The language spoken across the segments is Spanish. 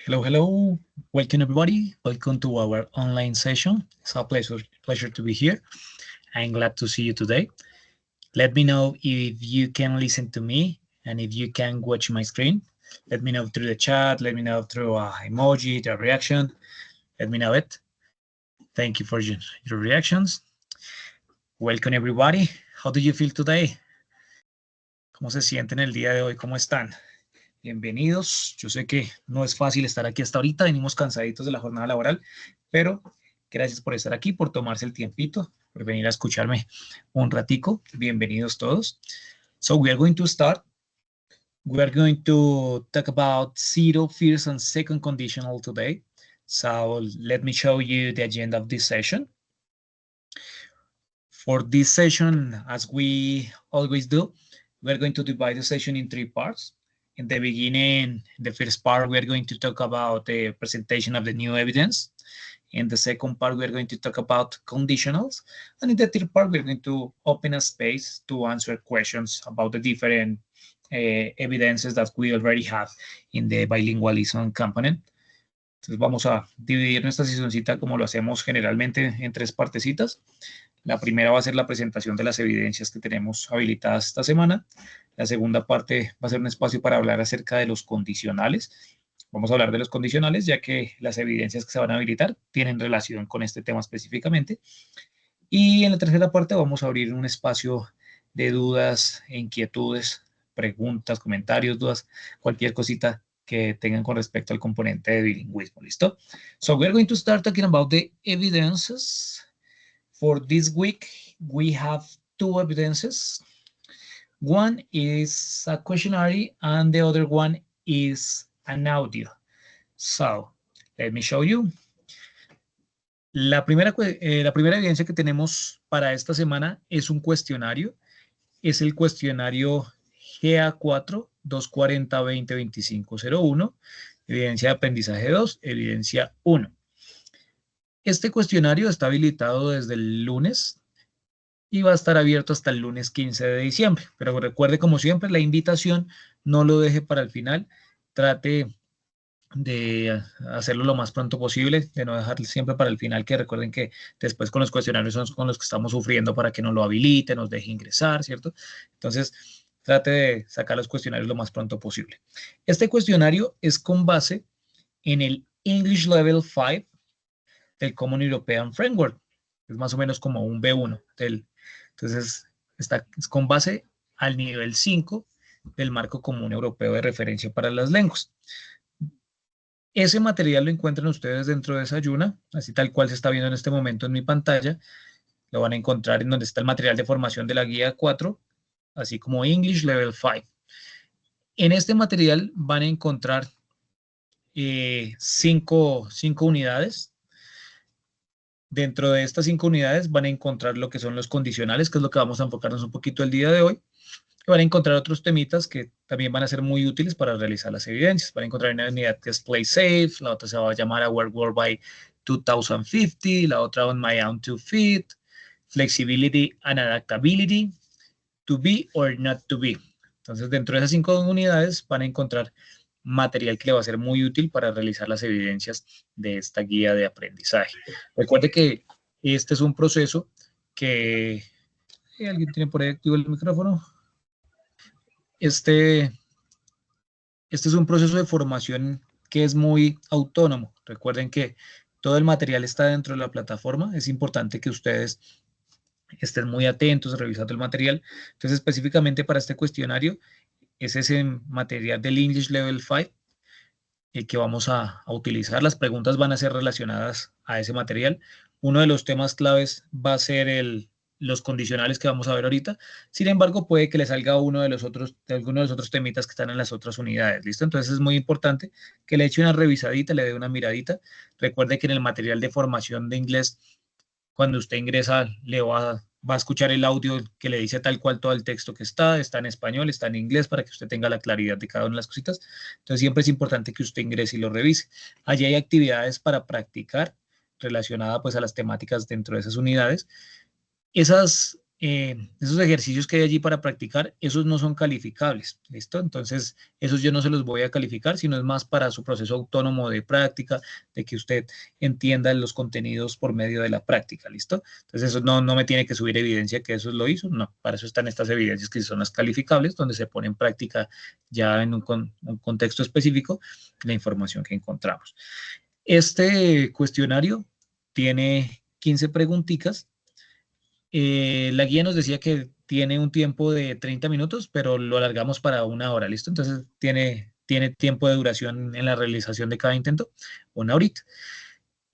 Hello, hello. Welcome everybody. Welcome to our online session. It's a pleasure to be here. I'm glad to see you today. Let me know if you can listen to me and if you can watch my screen. Let me know through the chat. Let me know through emoji, the reaction. Let me know it. Thank you for your reactions. Welcome everybody. How do you feel today? ¿Cómo se sienten el día de hoy? ¿Cómo están? Bienvenidos. Yo sé que no es fácil estar aquí hasta ahorita, venimos cansaditos de la jornada laboral, pero gracias por estar aquí, por tomarse el tiempito, por venir a escucharme un ratico. Bienvenidos todos. So we are going to start. We are going to talk about zero, first, and second conditional today. So let me show you the agenda of this session. For this session, as we always do, we're going to divide the session in three parts. In the beginning, the first part, we are going to talk about the presentation of the new evidence. In the second part, we're going to talk about conditionals. And in the third part, we're going to open a space to answer questions about the different evidences that we already have in the bilingualism component. Entonces vamos a dividir nuestra sesioncita como lo hacemos generalmente en tres partecitas. La primera va a ser la presentación de las evidencias que tenemos habilitadas esta semana. La segunda parte va a ser un espacio para hablar acerca de los condicionales. Vamos a hablar de los condicionales, ya que las evidencias que se van a habilitar tienen relación con este tema específicamente. Y en la tercera parte vamos a abrir un espacio de dudas, inquietudes, preguntas, comentarios, dudas, cualquier cosita que tengan con respecto al componente de bilingüismo. ¿Listo? So we're going to start talking about the evidences. For this week, we have two evidences. One is a questionnaire and the other one is an audio. So, let me show you. La primera evidencia que tenemos para esta semana es un cuestionario. Es el cuestionario GA4 240 20 2501, evidencia de aprendizaje 2, evidencia 1. Este cuestionario está habilitado desde el lunes y va a estar abierto hasta el lunes 15 de diciembre. Pero recuerde, como siempre, la invitación no lo deje para el final. Trate de hacerlo lo más pronto posible, de no dejar siempre para el final, que recuerden que después con los cuestionarios son con los que estamos sufriendo para que nos lo habilite, nos deje ingresar, ¿cierto? Entonces, trate de sacar los cuestionarios lo más pronto posible. Este cuestionario es con base en el English Level 5 del Common European Framework. Es más o menos como un B1. Entonces, es con base al nivel 5 del Marco Común Europeo de Referencia para las Lenguas. Ese material lo encuentran ustedes dentro de Desayuna, así tal cual se está viendo en este momento en mi pantalla. Lo van a encontrar en donde está el material de formación de la guía 4, así como English Level 5. En este material van a encontrar cinco unidades. Dentro de estas 5 unidades van a encontrar lo que son los condicionales, que es lo que vamos a enfocarnos un poquito el día de hoy. Y van a encontrar otros temitas que también van a ser muy útiles para realizar las evidencias. Van a encontrar una unidad que es Play Safe, la otra se va a llamar Our World by 2050, la otra On My Own 2 Feet, Flexibility and Adaptability, To Be or Not to Be. Entonces, dentro de esas 5 unidades van a encontrar material que le va a ser muy útil para realizar las evidencias de esta guía de aprendizaje. Recuerde que este es un proceso que... ¿Alguien tiene por ahí activo el micrófono? Este es un proceso de formación que es muy autónomo. Recuerden que todo el material está dentro de la plataforma. Es importante que ustedes estén muy atentos revisando el material. Entonces, específicamente para este cuestionario, es ese material del English Level 5 el que vamos a utilizar. Las preguntas van a ser relacionadas a ese material. Uno de los temas claves va a ser los condicionales que vamos a ver ahorita. Sin embargo, puede que le salga alguno de los otros temitas que están en las otras unidades. ¿Listo? Entonces es muy importante que le eche una revisadita, le dé una miradita. Recuerde que en el material de formación de inglés, cuando usted ingresa, va a escuchar el audio que le dice tal cual todo el texto que está en español, está en inglés, para que usted tenga la claridad de cada una de las cositas. Entonces siempre es importante que usted ingrese y lo revise. Allí hay actividades para practicar relacionadas pues a las temáticas dentro de esas unidades. Esas esos ejercicios que hay allí para practicar, esos no son calificables, ¿listo? Entonces, esos yo no se los voy a calificar, sino es más para su proceso autónomo de práctica, de que usted entienda los contenidos por medio de la práctica, ¿listo? Entonces, eso no me tiene que subir evidencia que eso lo hizo, no, para eso están estas evidencias que son las calificables, donde se pone en práctica ya en un contexto específico la información que encontramos. Este cuestionario tiene 15 preguntitas. La guía nos decía que tiene un tiempo de 30 minutos, pero lo alargamos para 1 hora, ¿listo? Entonces tiene tiempo de duración en la realización de cada intento, 1 horita.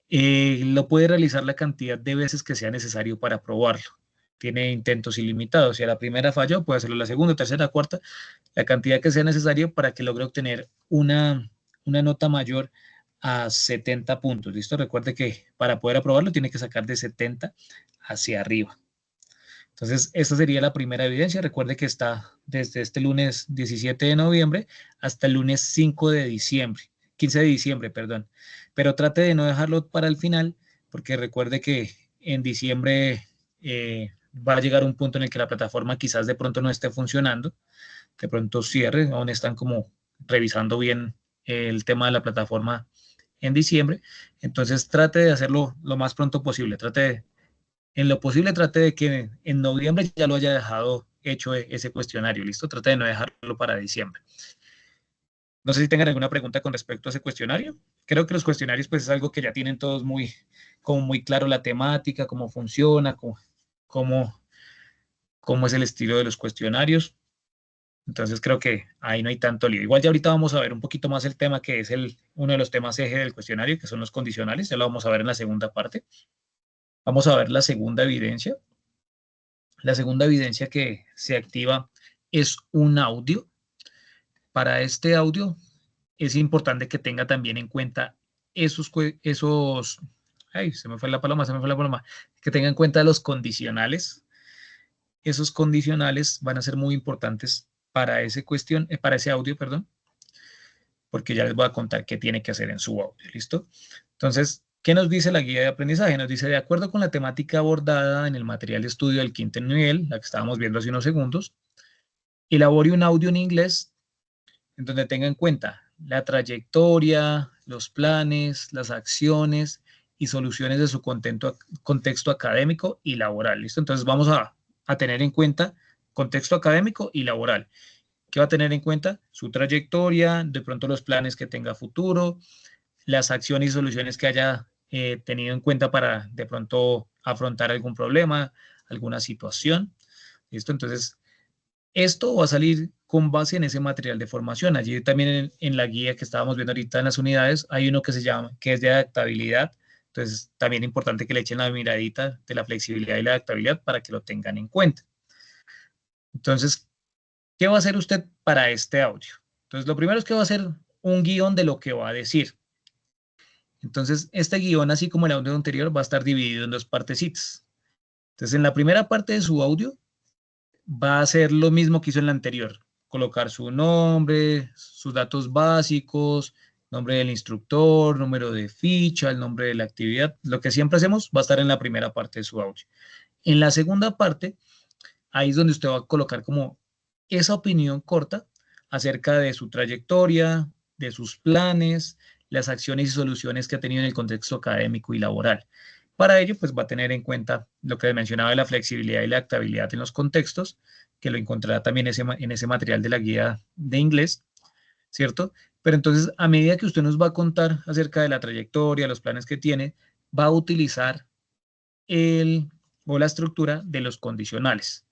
Lo puede realizar la cantidad de veces que sea necesario para probarlo. Tiene intentos ilimitados. Si a la primera falló, puede hacerlo la segunda, tercera, cuarta, la cantidad que sea necesario para que logre obtener una nota mayor a 70 puntos. ¿Listo? Recuerde que para poder aprobarlo tiene que sacar de 70 hacia arriba. Entonces, esta sería la primera evidencia. Recuerde que está desde este lunes 17 de noviembre hasta el lunes 5 de diciembre, 15 de diciembre, perdón. Pero trate de no dejarlo para el final, porque recuerde que en diciembre va a llegar un punto en el que la plataforma quizás de pronto no esté funcionando, de pronto cierre, aún están como revisando bien el tema de la plataforma en diciembre. Entonces, trate de hacerlo lo más pronto posible. En lo posible trate de que en noviembre ya lo haya dejado hecho ese cuestionario, ¿listo? Trate de no dejarlo para diciembre. No sé si tengan alguna pregunta con respecto a ese cuestionario. Creo que los cuestionarios pues es algo que ya tienen todos como muy claro la temática, cómo funciona, cómo es el estilo de los cuestionarios. Entonces creo que ahí no hay tanto lío. Igual ya ahorita vamos a ver un poquito más el tema que es uno de los temas eje del cuestionario, que son los condicionales. Ya lo vamos a ver en la segunda parte. Vamos a ver la segunda evidencia. La segunda evidencia que se activa es un audio. Para este audio es importante que tenga también en cuenta ay, se me fue la paloma, que tenga en cuenta los condicionales. Esos condicionales van a ser muy importantes para para ese audio, perdón, porque ya les voy a contar qué tiene que hacer en su audio, ¿listo? Entonces, ¿qué nos dice la guía de aprendizaje? Nos dice, de acuerdo con la temática abordada en el material de estudio del quinto nivel, la que estábamos viendo hace unos segundos, elabore un audio en inglés en donde tenga en cuenta la trayectoria, los planes, las acciones y soluciones de su contexto académico y laboral. ¿Listo? Entonces vamos a tener en cuenta contexto académico y laboral. ¿Qué va a tener en cuenta? Su trayectoria, de pronto los planes que tenga futuro, las acciones y soluciones que haya tenido en cuenta para de pronto afrontar algún problema, alguna situación. ¿Listo? Entonces, esto va a salir con base en ese material de formación. Allí también en la guía que estábamos viendo ahorita en las unidades hay uno que es de adaptabilidad. Entonces, también es importante que le echen la miradita de la flexibilidad y la adaptabilidad para que lo tengan en cuenta. Entonces, ¿qué va a hacer usted para este audio? Entonces, lo primero es que va a hacer un guión de lo que va a decir. Entonces, este guión, así como el audio anterior, va a estar dividido en dos partecitas. Entonces, en la primera parte de su audio, va a hacer lo mismo que hizo en la anterior, colocar su nombre, sus datos básicos, nombre del instructor, número de ficha, el nombre de la actividad, lo que siempre hacemos va a estar en la primera parte de su audio. En la segunda parte, ahí es donde usted va a colocar como esa opinión corta acerca de su trayectoria, de sus planes, las acciones y soluciones que ha tenido en el contexto académico y laboral. Para ello, pues va a tener en cuenta lo que mencionaba de la flexibilidad y la adaptabilidad en los contextos, que lo encontrará también en ese material de la guía de inglés, ¿cierto? Pero entonces, a medida que usted nos va a contar acerca de la trayectoria, los planes que tiene, va a utilizar la estructura de los condicionales,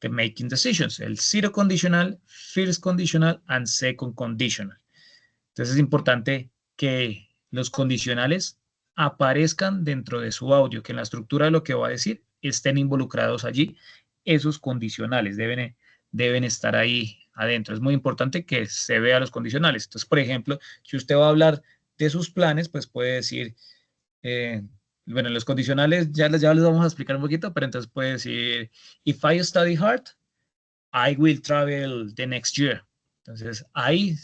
de making decisions, el zero conditional, first conditional, and second conditional. Entonces es importante que los condicionales aparezcan dentro de su audio, que en la estructura de lo que va a decir estén involucrados allí. Esos condicionales deben estar ahí adentro. Es muy importante que se vea los condicionales. Entonces, por ejemplo, si usted va a hablar de sus planes, pues puede decir, bueno, los condicionales ya les vamos a explicar un poquito, pero entonces puede decir, if I study hard, I will travel the next year. Entonces, ahí,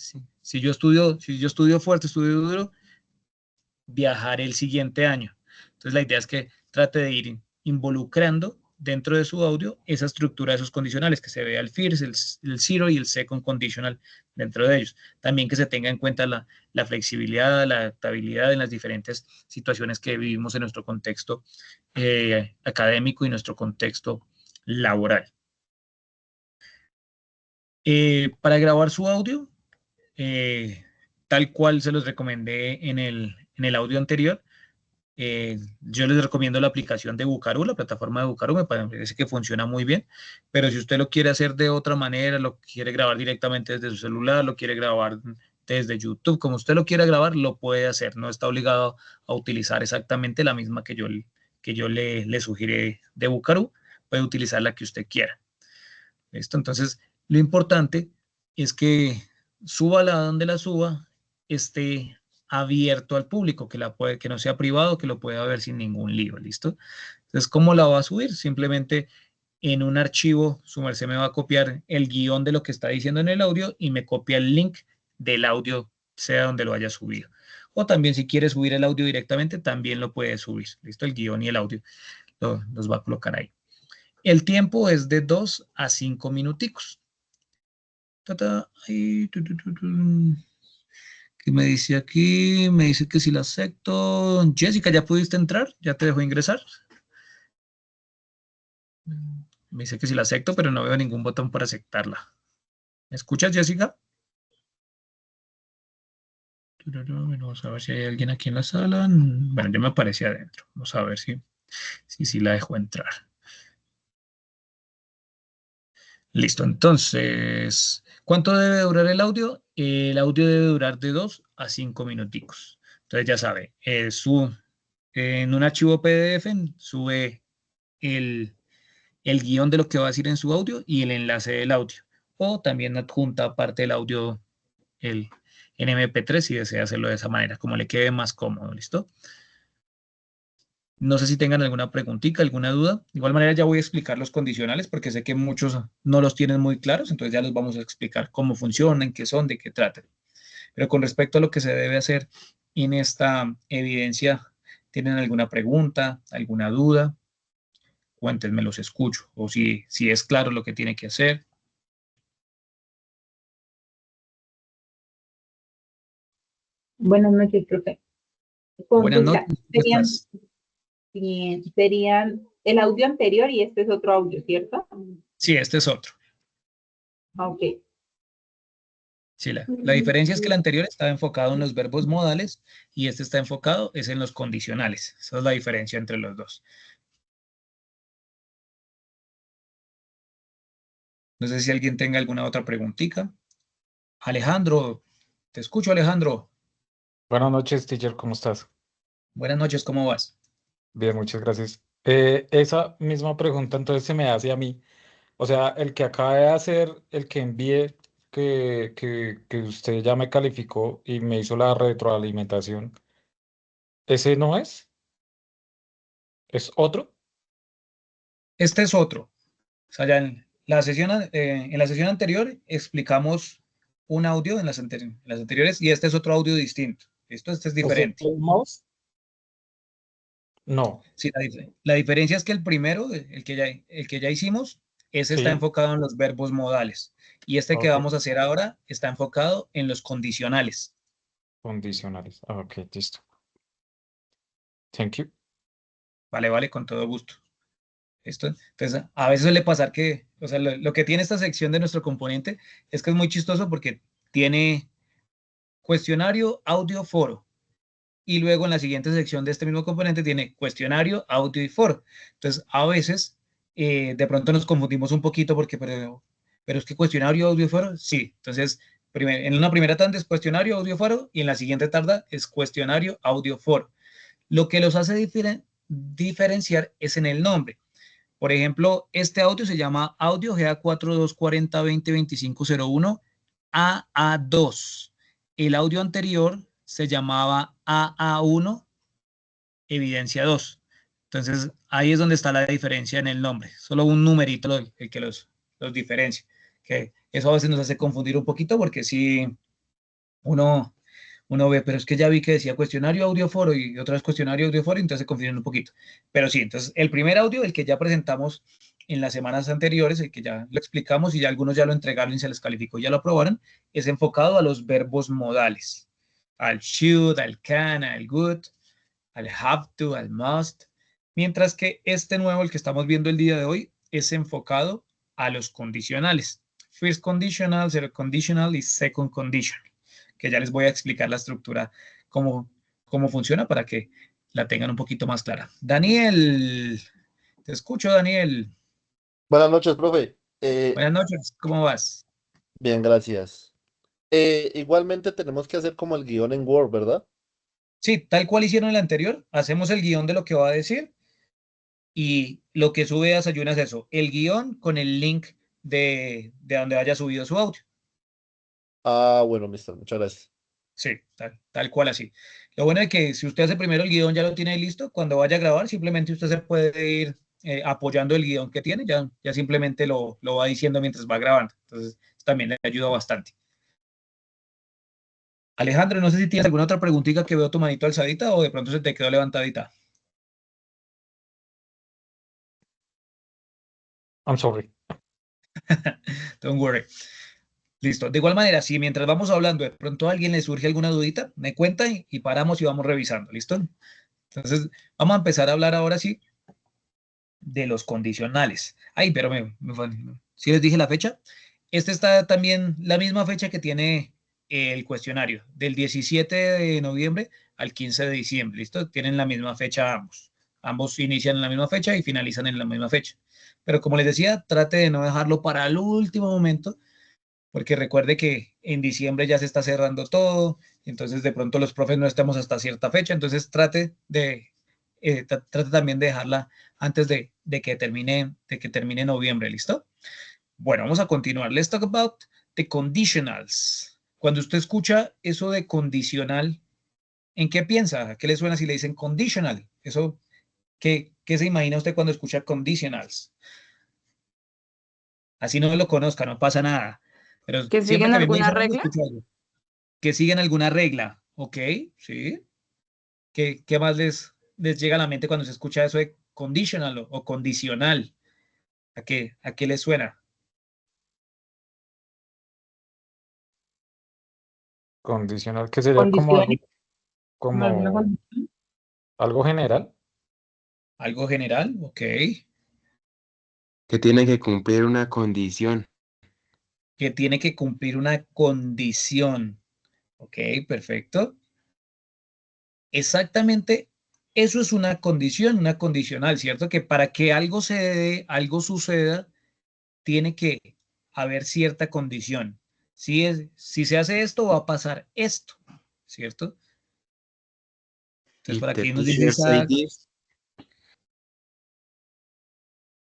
si yo estudio fuerte, estudio duro, viajaré el siguiente año. Entonces, la idea es que trate de ir involucrando dentro de su audio esa estructura de esos condicionales, que se vea el first, el zero y el second conditional dentro de ellos. También que se tenga en cuenta la flexibilidad, la adaptabilidad en las diferentes situaciones que vivimos en nuestro contexto académico y nuestro contexto laboral. Para grabar su audio, tal cual se los recomendé en el audio anterior, yo les recomiendo la aplicación de Bucarú, la plataforma de Bucarú, me parece que funciona muy bien, pero si usted lo quiere hacer de otra manera, lo quiere grabar directamente desde su celular, lo quiere grabar desde YouTube, como usted lo quiera grabar, lo puede hacer, no está obligado a utilizar exactamente la misma que yo le sugiere de Bucarú, puede utilizar la que usted quiera. ¿Listo? Entonces, lo importante es que súbala donde la suba, esté abierto al público, que no sea privado, que lo pueda ver sin ningún lío, ¿listo? Entonces, ¿cómo la va a subir? Simplemente en un archivo, su merced me va a copiar el guión de lo que está diciendo en el audio y me copia el link del audio, sea donde lo haya subido. O también si quiere subir el audio directamente, también lo puede subir, ¿listo? El guión y el audio los va a colocar ahí. El tiempo es de 2 a 5 minuticos. Ahí, ¿qué me dice aquí? Me dice que si la acepto. Jessica, ¿ya pudiste entrar? ¿Ya te dejó ingresar? Me dice que si la acepto, pero no veo ningún botón para aceptarla. ¿Me escuchas, Jessica? Vamos a ver si hay alguien aquí en la sala. Bueno, ya me aparece adentro. Vamos a ver si la dejo entrar. Listo, entonces, ¿cuánto debe durar el audio? El audio debe durar de 2 a 5 minuticos. Entonces, ya sabe, en un archivo PDF sube el guión de lo que va a decir en su audio y el enlace del audio. O también adjunta aparte del audio el, en MP3 si desea hacerlo de esa manera, como le quede más cómodo, ¿listo? No sé si tengan alguna preguntita, alguna duda. De igual manera ya voy a explicar los condicionales porque sé que muchos no los tienen muy claros, entonces ya les vamos a explicar cómo funcionan, qué son, de qué tratan. Pero con respecto a lo que se debe hacer en esta evidencia, ¿tienen alguna pregunta, alguna duda? Cuéntenme, los escucho. O si es claro lo que tiene que hacer. Buenas noches, profe. Buenas Consulta, noches, ¿cómo estás? serían el audio anterior y este es otro audio, ¿cierto? Sí, este es otro. Ok. Sí, la diferencia es que el anterior estaba enfocado en los verbos modales y este está enfocado es en los condicionales. Esa es la diferencia entre los dos. No sé si alguien tenga alguna otra preguntita. Alejandro, te escucho, Alejandro. Buenas noches, teacher, ¿cómo estás? Buenas noches, ¿cómo vas? Bien, muchas gracias. Esa misma pregunta entonces se me hace a mí. O sea, el que acaba de hacer, el que envié, que usted ya me calificó y me hizo la retroalimentación, ¿ese no es? ¿Es otro? Este es otro. O sea, ya en la sesión anterior explicamos un audio en las anteriores y este es otro audio distinto. Este es ¿Es el diferente. mouse? No, Sí, la diferencia es que el primero, el que ya hicimos, ese está sí, enfocado en los verbos modales y este que ok, vamos a hacer ahora está enfocado en los condicionales. condicionales. Ok, listo. Thank you. Vale, vale, con todo gusto. Entonces, a veces suele pasar que, o sea, lo que tiene esta sección de nuestro componente es que es muy chistoso porque tiene cuestionario, audio, foro. Y luego en la siguiente sección de este mismo componente tiene cuestionario, audio y foro. Entonces, a veces de pronto nos confundimos un poquito porque, pero es que cuestionario, audio y foro, sí. Entonces, en una primera tanda es cuestionario, audio, foro y en la siguiente tanda es cuestionario, audio, foro. Lo que los hace diferenciar es en el nombre. Por ejemplo, este audio se llama audio GA4240202501 AA2. El audio anterior se llamaba AA1 evidencia 2. Entonces, ahí es donde está la diferencia en el nombre. Solo un numerito el que los diferencia. Que eso a veces nos hace confundir un poquito porque si uno uno ve, pero es que ya vi que decía cuestionario audioforo y otra vez cuestionario audioforo, entonces se confunden un poquito. Pero sí, entonces el primer audio, el que ya presentamos en las semanas anteriores, el que ya lo explicamos y ya algunos ya lo entregaron y se les calificó y ya lo aprobaron, es enfocado a los verbos modales, al should, al can, al would, al have to, al must, mientras que este nuevo, el que estamos viendo el día de hoy, es enfocado a los condicionales. First conditional, second conditional y second conditional, que ya les voy a explicar la estructura, cómo funciona para que la tengan un poquito más clara. Daniel, te escucho, Daniel. Buenas noches, profe. Buenas noches, ¿cómo vas? Bien, gracias. Igualmente tenemos que hacer como el guión en Word, ¿verdad? Sí, tal cual hicieron el anterior, hacemos el guión de lo que va a decir y lo que sube a Sayuna es eso, el guión con el link de donde haya subido su audio. Ah, bueno, mister, muchas gracias. Sí, tal cual así. Lo bueno es que si usted hace primero el guión, ya lo tiene listo, cuando vaya a grabar, simplemente usted se puede ir apoyando el guión que tiene, ya simplemente lo va diciendo mientras va grabando. Entonces, también le ayuda bastante. Alejandro, no sé si tienes alguna otra preguntita que veo tu manito alzadita o de pronto se te quedó levantadita. I'm sorry. Don't worry. Listo. De igual manera, si mientras vamos hablando de pronto a alguien le surge alguna dudita, me cuenta y paramos y vamos revisando. ¿Listo? Entonces, vamos a empezar a hablar ahora sí de los condicionales. Ay, pero ¿sí les dije la fecha? Esta está también la misma fecha que tiene el cuestionario, del 17 de noviembre al 15 de diciembre. ¿Listo? Tienen la misma fecha ambos. Ambos inician en la misma fecha y finalizan en la misma fecha. Pero como les decía, trate de no dejarlo para el último momento, porque recuerde que en diciembre ya se está cerrando todo, entonces de pronto los profes no estamos hasta cierta fecha, entonces trate también de dejarla antes de que termine noviembre, ¿listo? Bueno, vamos a continuar. Let's talk about the conditionals. Cuando usted escucha eso de condicional, ¿en qué piensa? ¿A qué le suena si le dicen conditional? Eso, ¿qué se imagina usted cuando escucha conditionals? Así no lo conozca, no pasa nada. Pero ¿Que siempre siguen que a mí me alguna dicen algo, regla? escucho algo. Que siguen alguna regla, ¿ok? Sí. ¿Qué más les llega a la mente cuando se escucha eso de conditional o condicional? ¿A qué les suena? Condicional, que sería ¿Condiciones? ¿Con alguna como condición? algo general. ¿Algo general? ¿Ok? Que tiene que cumplir una condición. Que tiene que cumplir una condición. ¿Ok? Perfecto. Exactamente, eso es una condición, una condicional, ¿cierto? Que para que algo se dé, algo suceda, tiene que haber cierta condición. Si se hace esto, va a pasar esto, ¿cierto? Entonces, If por the aquí nos dice teacher say Isaac, this,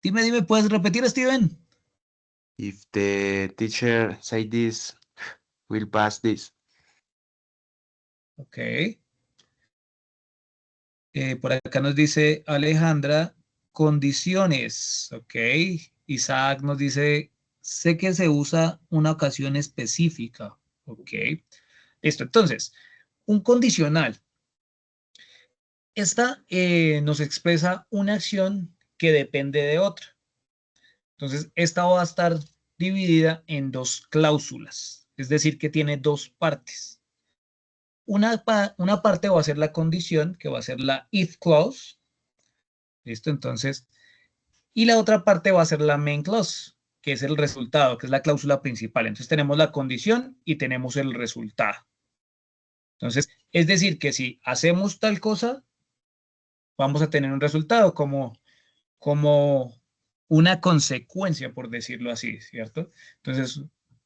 dime, ¿puedes repetir, Steven? if the teacher say this, will pass this. Ok. Por acá nos dice Alejandra, condiciones, ok. Isaac nos dice, sé que se usa una ocasión específica, ok. Listo, entonces, un condicional. Esta nos expresa una acción que depende de otra. Entonces, esta va a estar dividida en dos cláusulas, es decir, que tiene dos partes. Una parte va a ser la condición, que va a ser la if clause. ¿Listo? Entonces, y la otra parte va a ser la main clause, que es el resultado, que es la cláusula principal. Entonces, tenemos la condición y tenemos el resultado. Entonces, es decir, que si hacemos tal cosa, vamos a tener un resultado como una consecuencia, por decirlo así, ¿cierto? Entonces,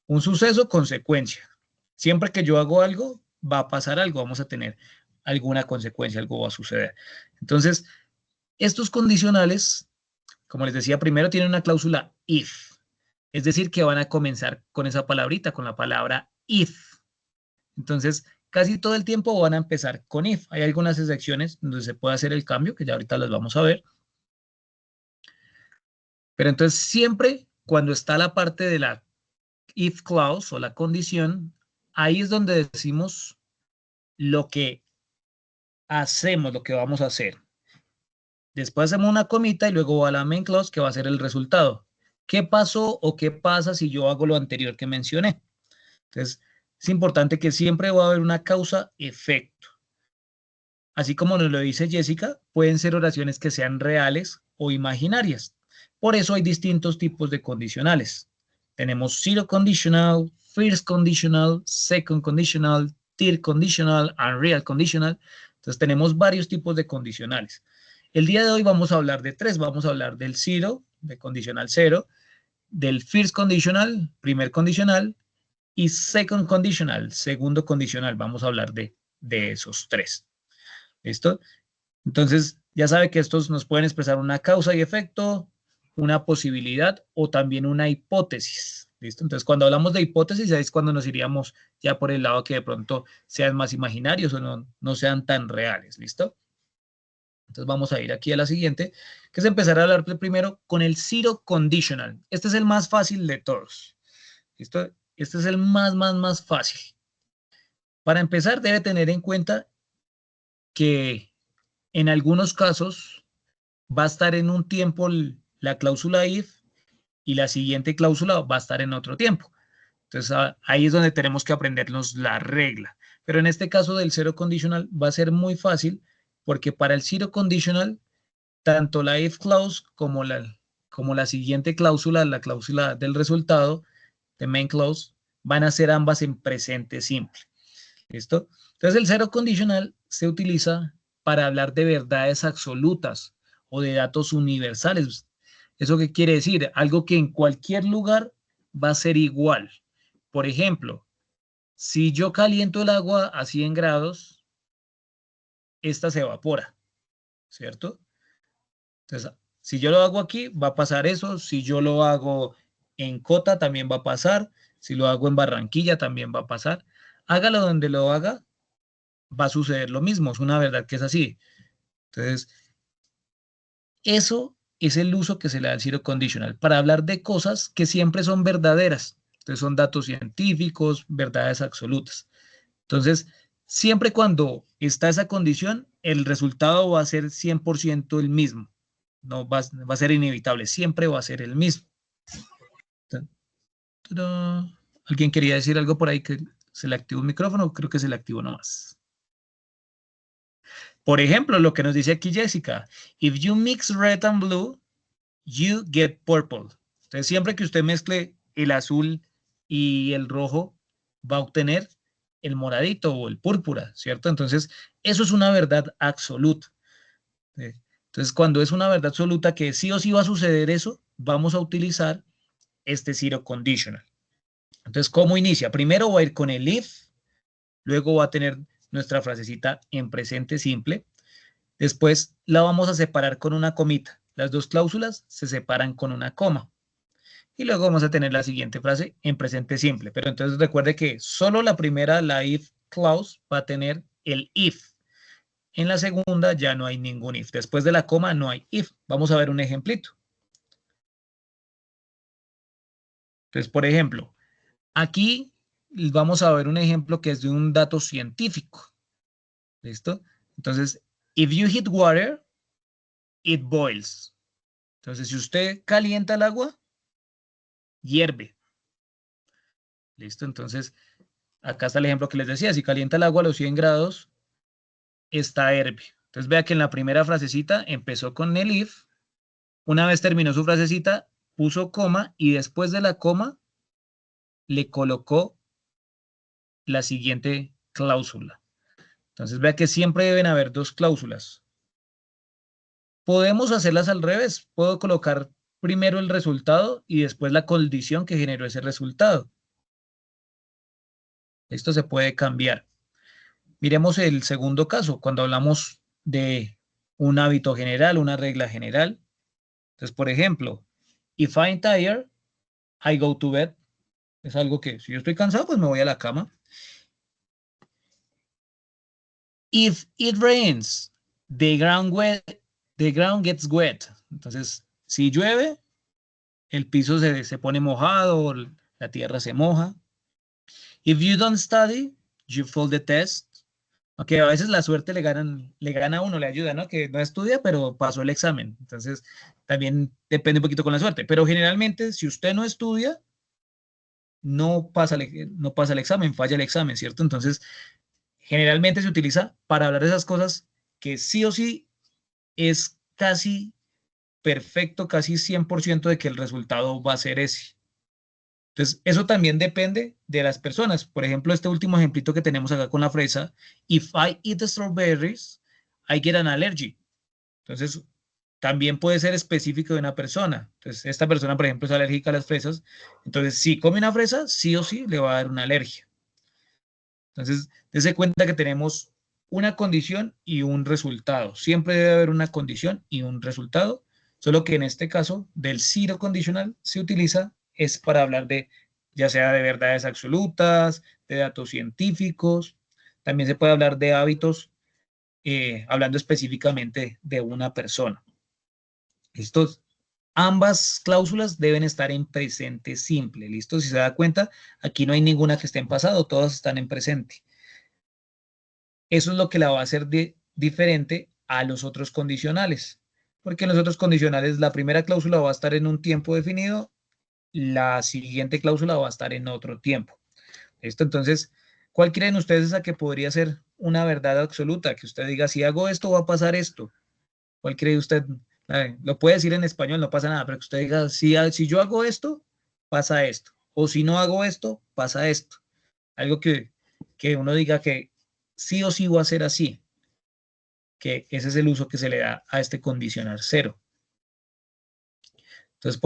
un suceso, consecuencia. Siempre que yo hago algo, va a pasar algo, vamos a tener alguna consecuencia, algo va a suceder. Entonces, estos condicionales, como les decía, primero tienen una cláusula if, es decir, que van a comenzar con esa palabrita, con la palabra if. Entonces, casi todo el tiempo van a empezar con if. Hay algunas excepciones donde se puede hacer el cambio, que ya ahorita las vamos a ver. Pero entonces siempre cuando está la parte de la if clause o la condición, ahí es donde decimos lo que hacemos, lo que vamos a hacer. Después hacemos una comita y luego va a la main clause que va a ser el resultado. ¿Qué pasó o qué pasa si yo hago lo anterior que mencioné? Entonces, es importante que siempre va a haber una causa-efecto. Así como nos lo dice Jessica, pueden ser oraciones que sean reales o imaginarias. Por eso hay distintos tipos de condicionales. Tenemos zero conditional, first conditional, second conditional, third conditional, and real conditional. Entonces tenemos varios tipos de condicionales. El día de hoy vamos a hablar de tres. Vamos a hablar del zero, de condicional 0, del first conditional, primer condicional, y second conditional, segundo condicional. Vamos a hablar de esos tres. ¿Listo? Entonces, ya sabe que estos nos pueden expresar una causa y efecto, una posibilidad o también una hipótesis. ¿Listo? Entonces, cuando hablamos de hipótesis, es cuando nos iríamos ya por el lado que de pronto sean más imaginarios o no sean tan reales. ¿Listo? Entonces, vamos a ir aquí a la siguiente, que es empezar a hablar primero con el zero conditional. Este es el más fácil de todos. ¿Listo? Este es el más fácil. Para empezar, debe tener en cuenta que en algunos casos va a estar en un tiempo la cláusula if y la siguiente cláusula va a estar en otro tiempo. Entonces ahí es donde tenemos que aprendernos la regla. Pero en este caso del zero conditional va a ser muy fácil porque para el zero conditional, tanto la if clause como la siguiente cláusula, la cláusula del resultado, de main clause, van a ser ambas en presente simple. ¿Listo? Entonces el zero conditional se utiliza para hablar de verdades absolutas o de datos universales. ¿Eso qué quiere decir? Algo que en cualquier lugar va a ser igual. Por ejemplo, si yo caliento el agua a 100 grados, esta se evapora, ¿cierto? Entonces, si yo lo hago aquí, va a pasar eso. Si yo lo hago en Cota, también va a pasar. Si lo hago en Barranquilla, también va a pasar. Hágalo donde lo haga, va a suceder lo mismo. Es una verdad que es así. Entonces, eso es el uso que se le da al zero conditional para hablar de cosas que siempre son verdaderas. Entonces, son datos científicos, verdades absolutas. Entonces, siempre cuando está esa condición, el resultado va a ser 100% el mismo. No va a ser inevitable, siempre va a ser el mismo. ¿Alguien quería decir algo por ahí que se le activó un micrófono? Creo que se le activó nomás. Por ejemplo, lo que nos dice aquí Jessica, if you mix red and blue, you get purple. Entonces, siempre que usted mezcle el azul y el rojo, va a obtener el moradito o el púrpura, ¿cierto? Entonces, eso es una verdad absoluta. Entonces, cuando es una verdad absoluta que sí o sí va a suceder eso, vamos a utilizar este zero conditional. Entonces, ¿cómo inicia? Primero va a ir con el if, luego va a tener nuestra frasecita en presente simple. Después la vamos a separar con una comita. Las dos cláusulas se separan con una coma. Y luego vamos a tener la siguiente frase en presente simple. Pero entonces recuerde que solo la primera, la if clause, va a tener el if. En la segunda ya no hay ningún if. Después de la coma no hay if. Vamos a ver un ejemplito. Entonces, por ejemplo, aquí vamos a ver un ejemplo que es de un dato científico. ¿Listo? Entonces, if you heat water, it boils. Entonces, si usted calienta el agua, hierve. ¿Listo? Entonces, acá está el ejemplo que les decía. Si calienta el agua a los 100 grados, esta herbe. Entonces, vea que en la primera frasecita empezó con el if. Una vez terminó su frasecita, puso coma y después de la coma le colocó la siguiente cláusula. Entonces, vea que siempre deben haber dos cláusulas. Podemos hacerlas al revés. Puedo colocar primero el resultado y después la condición que generó ese resultado. Esto se puede cambiar. Miremos el segundo caso, cuando hablamos de un hábito general, una regla general. Entonces, por ejemplo, if I'm tired, I go to bed. Es algo que si yo estoy cansado, pues me voy a la cama. If it rains, the ground gets wet. Entonces, si llueve, el piso se pone mojado, la tierra se moja. If you don't study, you fail the test. Aunque a veces la suerte le gana a uno, le ayuda, ¿no? Que no estudia, pero pasó el examen. Entonces, también depende un poquito con la suerte. Pero generalmente, si usted no estudia, no pasa el examen, falla el examen, ¿cierto? Entonces, generalmente se utiliza para hablar de esas cosas que sí o sí es casi perfecto, casi 100% de que el resultado va a ser ese. Entonces, eso también depende de las personas. Por ejemplo, este último ejemplito que tenemos acá con la fresa, if I eat strawberries, I get an allergy. Entonces, también puede ser específico de una persona. Entonces, esta persona, por ejemplo, es alérgica a las fresas. Entonces, si come una fresa, sí o sí le va a dar una alergia. Entonces, dése cuenta que tenemos una condición y un resultado. Siempre debe haber una condición y un resultado, solo que en este caso del zero conditional se utiliza es para hablar de, ya sea de verdades absolutas, de datos científicos, también se puede hablar de hábitos, hablando específicamente de una persona. Estos, ambas cláusulas deben estar en presente simple, ¿listo? Si se da cuenta, aquí no hay ninguna que esté en pasado, todas están en presente. Eso es lo que la va a hacer diferente a los otros condicionales, porque en los otros condicionales la primera cláusula va a estar en un tiempo definido, la siguiente cláusula va a estar en otro tiempo. ¿Listo? Entonces, ¿cuál creen ustedes a que podría ser una verdad absoluta? Que usted diga, si hago esto, va a pasar esto. ¿Cuál cree usted? Lo puede decir en español, no pasa nada, pero que usted diga, si yo hago esto, pasa esto. O si no hago esto, pasa esto. Algo que uno diga que sí o sí va a ser así, que ese es el uso que se le da a este condicional cero. Entonces,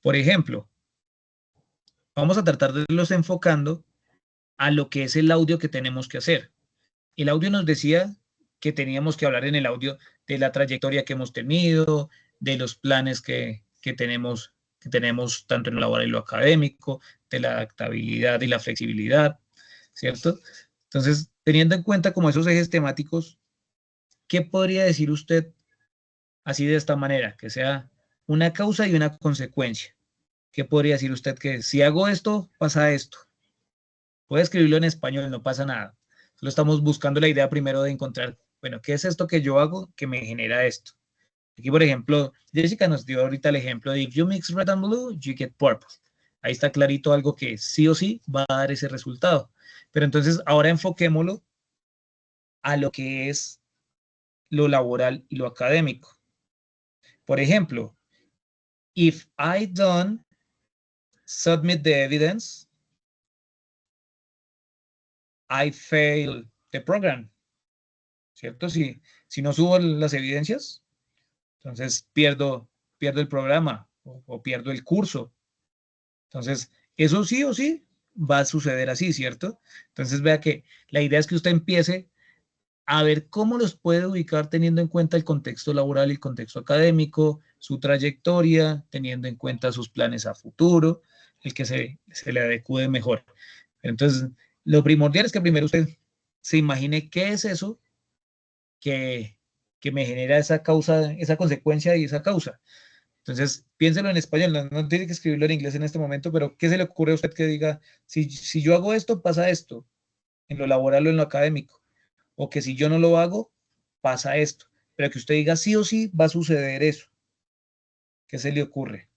por ejemplo, vamos a tratar de irlos enfocando a lo que es el audio que tenemos que hacer. El audio nos decía que teníamos que hablar en el audio de la trayectoria que hemos tenido, de los planes que tenemos tanto en lo laboral y lo académico, de la adaptabilidad y la flexibilidad, ¿cierto? Entonces, teniendo en cuenta como esos ejes temáticos, ¿qué podría decir usted así de esta manera? Que sea una causa y una consecuencia. ¿Qué podría decir usted? Que si hago esto, pasa esto. Puede escribirlo en español, no pasa nada. Solo estamos buscando la idea primero de encontrar, bueno, ¿qué es esto que yo hago que me genera esto? Aquí, por ejemplo, Jessica nos dio ahorita el ejemplo de if you mix red and blue, you get purple. Ahí está clarito algo que sí o sí va a dar ese resultado. Pero entonces ahora enfoquémoslo a lo que es lo laboral y lo académico. Por ejemplo, if I don't submit the evidence, I fail the program. ¿Cierto? Si no subo las evidencias, entonces pierdo el programa o pierdo el curso. Entonces, eso sí o sí va a suceder así, ¿cierto? Entonces, vea que la idea es que usted empiece a ver cómo los puede ubicar teniendo en cuenta el contexto laboral y el contexto académico, su trayectoria, teniendo en cuenta sus planes a futuro, el que se le adecue mejor. Entonces, lo primordial es que primero usted se imagine qué es eso que me genera esa causa, esa consecuencia y esa causa. Entonces, piénselo en español, no tiene que escribirlo en inglés en este momento, pero ¿qué se le ocurre a usted que diga, si yo hago esto, pasa esto, en lo laboral o en lo académico? O que si yo no lo hago, pasa esto. Pero que usted diga sí o sí va a suceder eso. ¿Qué se le ocurre?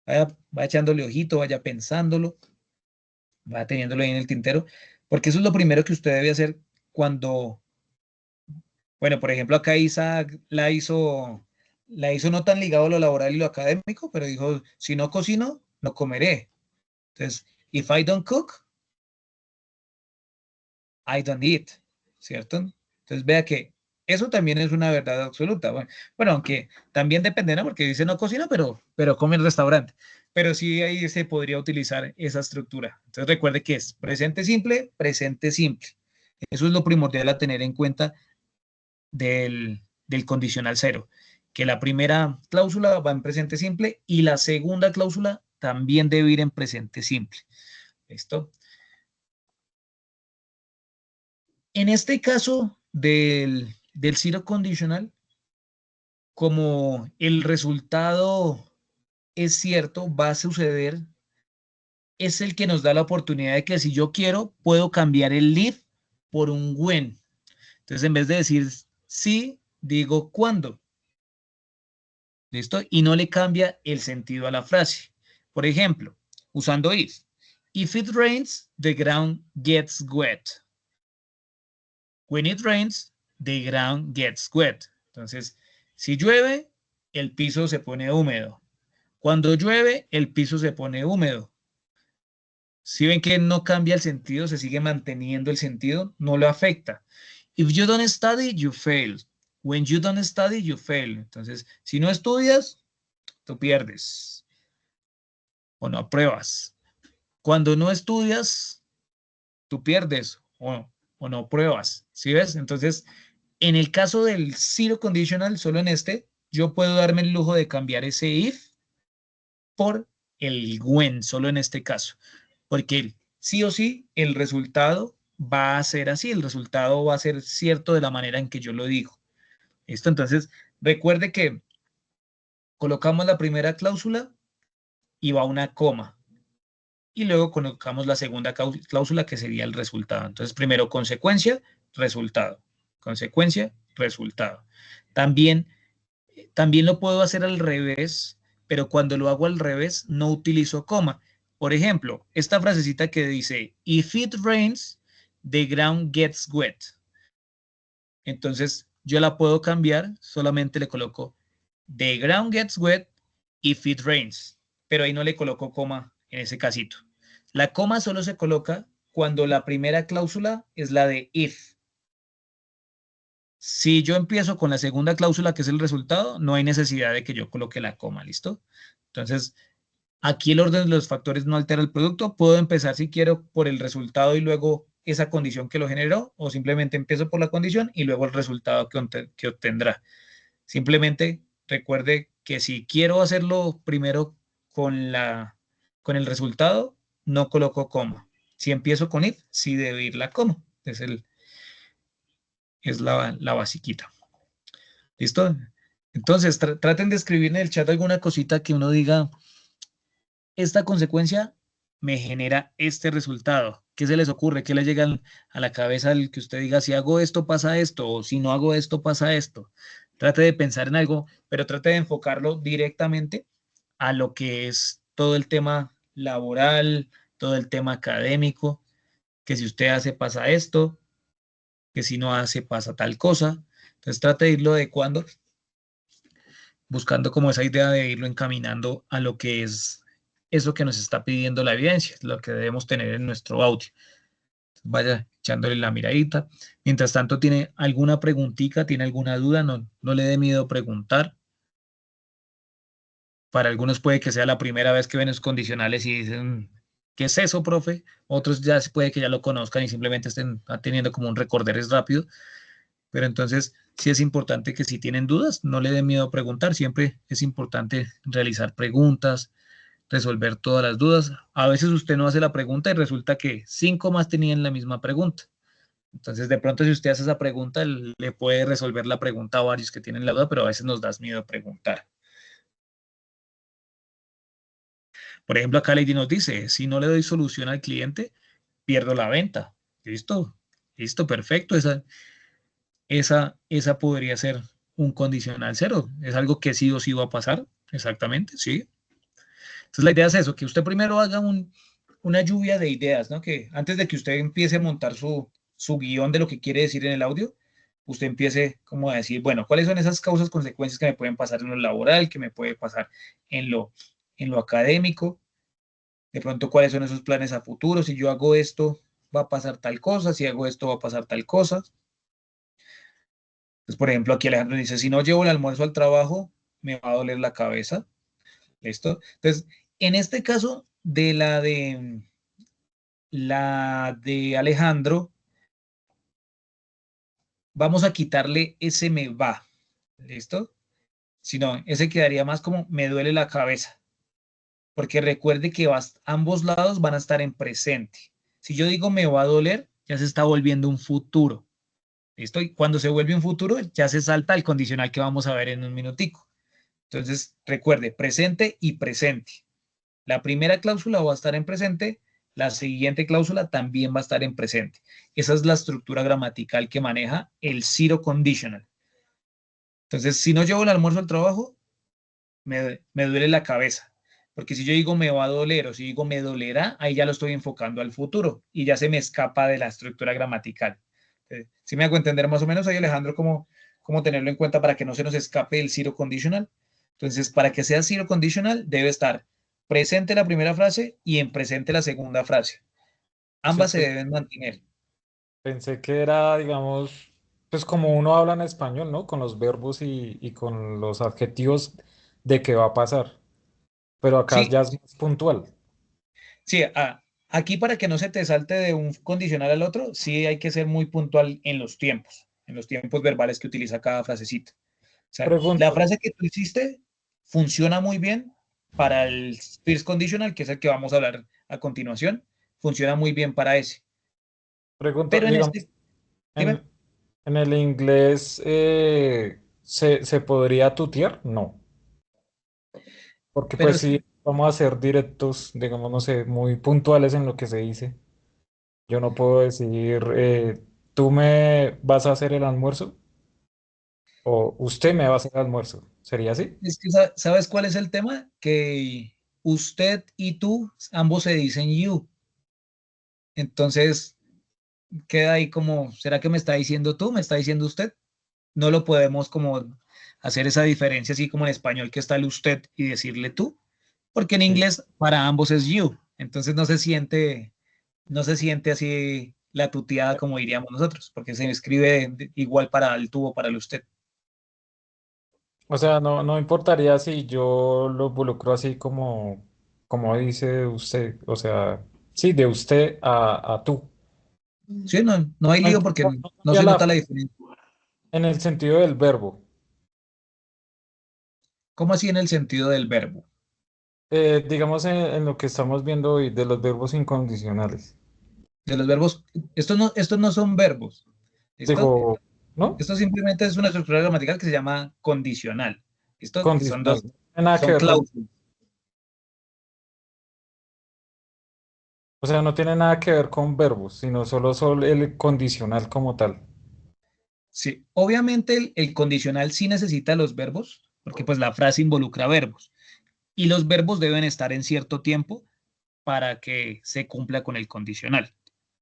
Vaya echándole ojito, vaya pensándolo, vaya teniéndolo ahí en el tintero, porque eso es lo primero que usted debe hacer cuando, bueno, por ejemplo, acá Isaac la hizo no tan ligado a lo laboral y lo académico, pero dijo, si no cocino, no comeré. Entonces, if I don't cook, I don't eat, ¿cierto? Entonces, vea que eso también es una verdad absoluta. Bueno, aunque también depende, ¿no? Porque dice no cocina, pero come en restaurante. Pero sí ahí se podría utilizar esa estructura. Entonces, recuerde que es presente simple, presente simple. Eso es lo primordial a tener en cuenta del condicional cero, que la primera cláusula va en presente simple y la segunda cláusula también debe ir en presente simple. ¿Listo? En este caso del zero conditional, como el resultado es cierto, va a suceder, es el que nos da la oportunidad de que si yo quiero, puedo cambiar el if por un when. Entonces, en vez de decir sí, digo cuándo. ¿Listo? Y no le cambia el sentido a la frase. Por ejemplo, usando if. If it rains, the ground gets wet. When it rains, the ground gets wet. Entonces, si llueve, el piso se pone húmedo. Cuando llueve, el piso se pone húmedo. Si ven que no cambia el sentido, se sigue manteniendo el sentido, no lo afecta. If you don't study, you fail. When you don't study, you fail. Entonces, si no estudias, tú pierdes o no apruebas. Cuando no estudias, tú pierdes o no pruebas. ¿Sí ves? Entonces, en el caso del zero conditional, solo en este, yo puedo darme el lujo de cambiar ese if por el when, solo en este caso. Porque sí o sí, el resultado va a ser así, el resultado va a ser cierto de la manera en que yo lo digo. ¿Listo? Entonces, recuerde que colocamos la primera cláusula y va una coma. Y luego colocamos la segunda cláusula que sería el resultado. Entonces, primero consecuencia, resultado. Consecuencia, resultado. También lo puedo hacer al revés, pero cuando lo hago al revés no utilizo coma. Por ejemplo, esta frasecita que dice, if it rains, the ground gets wet. Entonces, yo la puedo cambiar, solamente le coloco, the ground gets wet if it rains. Pero ahí no le coloco coma en ese casito. La coma solo se coloca cuando la primera cláusula es la de if. Si yo empiezo con la segunda cláusula, que es el resultado, no hay necesidad de que yo coloque la coma, ¿listo? Entonces, aquí el orden de los factores no altera el producto. Puedo empezar si quiero por el resultado y luego esa condición que lo generó, o simplemente empiezo por la condición y luego el resultado que obtendrá. Simplemente recuerde que si quiero hacerlo primero con el resultado, no coloco coma. Si empiezo con if, sí debe ir la coma. Es la basiquita. ¿Listo? Entonces, traten de escribir en el chat alguna cosita que uno diga, esta consecuencia me genera este resultado. ¿Qué se les ocurre? ¿Qué les llega a la cabeza al que usted diga, si hago esto, pasa esto, o si no hago esto, pasa esto? Trate de pensar en algo, pero trate de enfocarlo directamente a lo que es todo el tema laboral, todo el tema académico, que si usted hace, pasa esto, que si no hace, pasa tal cosa. Entonces trate de irlo adecuando, buscando como esa idea de irlo encaminando a lo que es eso que nos está pidiendo la evidencia, lo que debemos tener en nuestro audio. Vaya echándole la miradita. Mientras tanto, ¿tiene alguna preguntita? ¿Tiene alguna duda? No le dé miedo preguntar. Para algunos puede que sea la primera vez que ven los condicionales y dicen, ¿qué es eso, profe? Otros ya puede que ya lo conozcan y simplemente estén teniendo como un recorderis rápido. Pero entonces sí es importante que si tienen dudas, no le den miedo a preguntar. Siempre es importante realizar preguntas, resolver todas las dudas. A veces usted no hace la pregunta y resulta que 5 más tenían la misma pregunta. Entonces, de pronto, si usted hace esa pregunta, le puede resolver la pregunta a varios que tienen la duda, pero a veces nos da miedo a preguntar. Por ejemplo, acá Lady nos dice, si no le doy solución al cliente, pierdo la venta. ¿Listo? Listo, perfecto. Esa podría ser un condicional cero. Es algo que sí o sí va a pasar. Exactamente, sí. Entonces la idea es eso, que usted primero haga una lluvia de ideas, ¿no? Que antes de que usted empiece a montar su guión de lo que quiere decir en el audio, usted empiece como a decir, bueno, ¿cuáles son esas causas, consecuencias que me pueden pasar en lo laboral, que me puede pasar en lo académico? De pronto, ¿cuáles son esos planes a futuro? Si yo hago esto, va a pasar tal cosa, si hago esto, va a pasar tal cosa. Entonces, por ejemplo, aquí Alejandro dice, si no llevo el almuerzo al trabajo, me va a doler la cabeza. ¿Listo? Entonces, en este caso de la de Alejandro, vamos a quitarle ese me va. ¿Listo? Si no, ese quedaría más como me duele la cabeza. Porque recuerde que ambos lados van a estar en presente. Si yo digo me va a doler, ya se está volviendo un futuro. ¿Listo? Y cuando se vuelve un futuro, ya se salta el condicional que vamos a ver en un minutico. Entonces, recuerde, presente y presente. La primera cláusula va a estar en presente, la siguiente cláusula también va a estar en presente. Esa es la estructura gramatical que maneja el zero conditional. Entonces, si no llevo el almuerzo al trabajo, me duele la cabeza. Porque si yo digo me va a doler o si digo me dolerá, ahí ya lo estoy enfocando al futuro y ya se me escapa de la estructura gramatical. ¿Sí me hago entender más o menos ahí, Alejandro, cómo tenerlo en cuenta para que no se nos escape el zero conditional? Entonces, para que sea zero conditional, debe estar presente la primera frase y en presente la segunda frase. Ambas se deben mantener. Pensé que era, digamos, pues como uno habla en español, ¿no? Con los verbos y con los adjetivos de qué va a pasar. Pero acá Sí, ya es más puntual. sí, aquí para que no se te salte de un condicional al otro, sí hay que ser muy puntual en los tiempos verbales que utiliza cada frasecita. O sea, la Pregunto, frase que tú hiciste funciona muy bien para el first conditional, que es el que vamos a hablar a continuación. Funciona muy bien para ese. Pero en digamos, este, dime, en, en el inglés, ¿se podría tutear? No. Porque pero pues es sí, vamos a ser directos, digamos, no sé, muy puntuales en lo que se dice. Yo no puedo decir, tú me vas a hacer el almuerzo o usted me va a hacer el almuerzo. ¿Sería así? es que, ¿sabes cuál es el tema? Que usted y tú, ambos se dicen you. Entonces, queda ahí como, ¿será que me está diciendo tú? ¿Me está diciendo usted? No lo podemos como hacer esa diferencia así como en español que está el usted y decirle tú, porque en Sí. inglés para ambos es you. Entonces no se siente así la tuteada como diríamos nosotros, porque se escribe igual para el tú o para el usted. O sea, no importaría si yo lo involucro así como dice usted, o sea, sí, de usted a tú. Sí, no hay No, lío porque no no cambia se nota la diferencia. en el sentido del verbo. ¿Cómo así en el sentido del verbo? Digamos en lo que estamos viendo hoy de los verbos incondicionales. De los verbos, estos no son verbos. ¿Listo? Digo, ¿no? Esto simplemente es una estructura gramatical que se llama condicional. ¿Listo? Que son Condicional. dos, No tiene nada que son ver con, cláusulas. o sea, no tiene nada que ver con verbos, sino solo el condicional como tal. Sí, obviamente el condicional sí necesita los verbos, porque pues la frase involucra verbos. Y los verbos deben estar en cierto tiempo para que se cumpla con el condicional.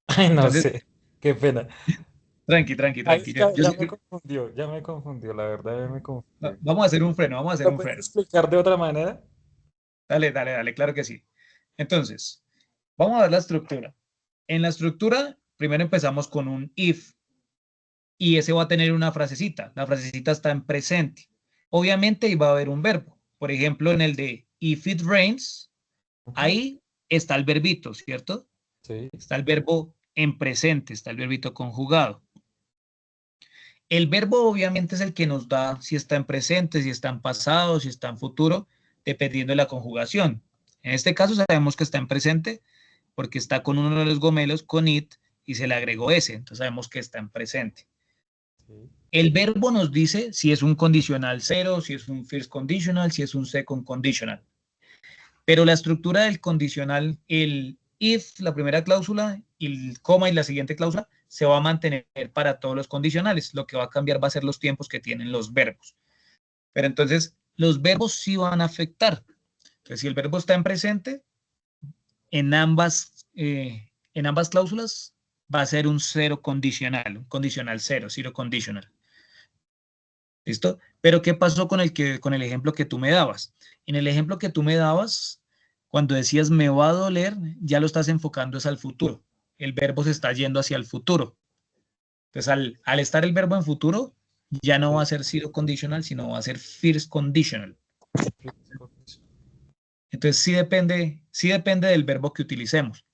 Ay, no Entonces, sé, qué pena. tranqui, tranqui, Ahí tranqui. ya me confundió, la verdad, ya me confundió. Vamos a hacer un freno, vamos a hacer ¿Lo un puedes freno. explicar de otra manera? Dale, dale, dale, claro que sí. Entonces, vamos a ver la estructura. En la estructura, primero empezamos con un if y ese va a tener una frasecita. La frasecita está en presente. Obviamente ahí va a haber un verbo. Por ejemplo, en el de if it rains, Ujú. ahí está el verbito, ¿cierto? Sí, Está el verbo en presente, está el verbito conjugado. El verbo obviamente es el que nos da si está en presente, si está en pasado, si está en futuro, dependiendo de la conjugación. En este caso sabemos que está en presente porque está con uno de los gomelos, con it, y se le agregó ese, entonces sabemos que está en presente. sí. El verbo nos dice si es un condicional cero, si es un first conditional, si es un second conditional. Pero la estructura del condicional, el if, la primera cláusula, y el coma y la siguiente cláusula, se va a mantener para todos los condicionales. Lo que va a cambiar va a ser los tiempos que tienen los verbos. Pero entonces, los verbos sí van a afectar. Entonces, si el verbo está en presente, en ambas cláusulas va a ser un cero condicional, un condicional cero, zero conditional. ¿Listo? Pero ¿qué pasó con el ejemplo que tú me dabas? En el ejemplo que tú me dabas, cuando decías me va a doler, ya lo estás enfocando es al futuro. El verbo se está yendo hacia el futuro. Entonces, al estar el verbo en futuro, ya no va Sí. a ser zero conditional, sino va a ser first conditional. Entonces, sí depende del verbo que utilicemos.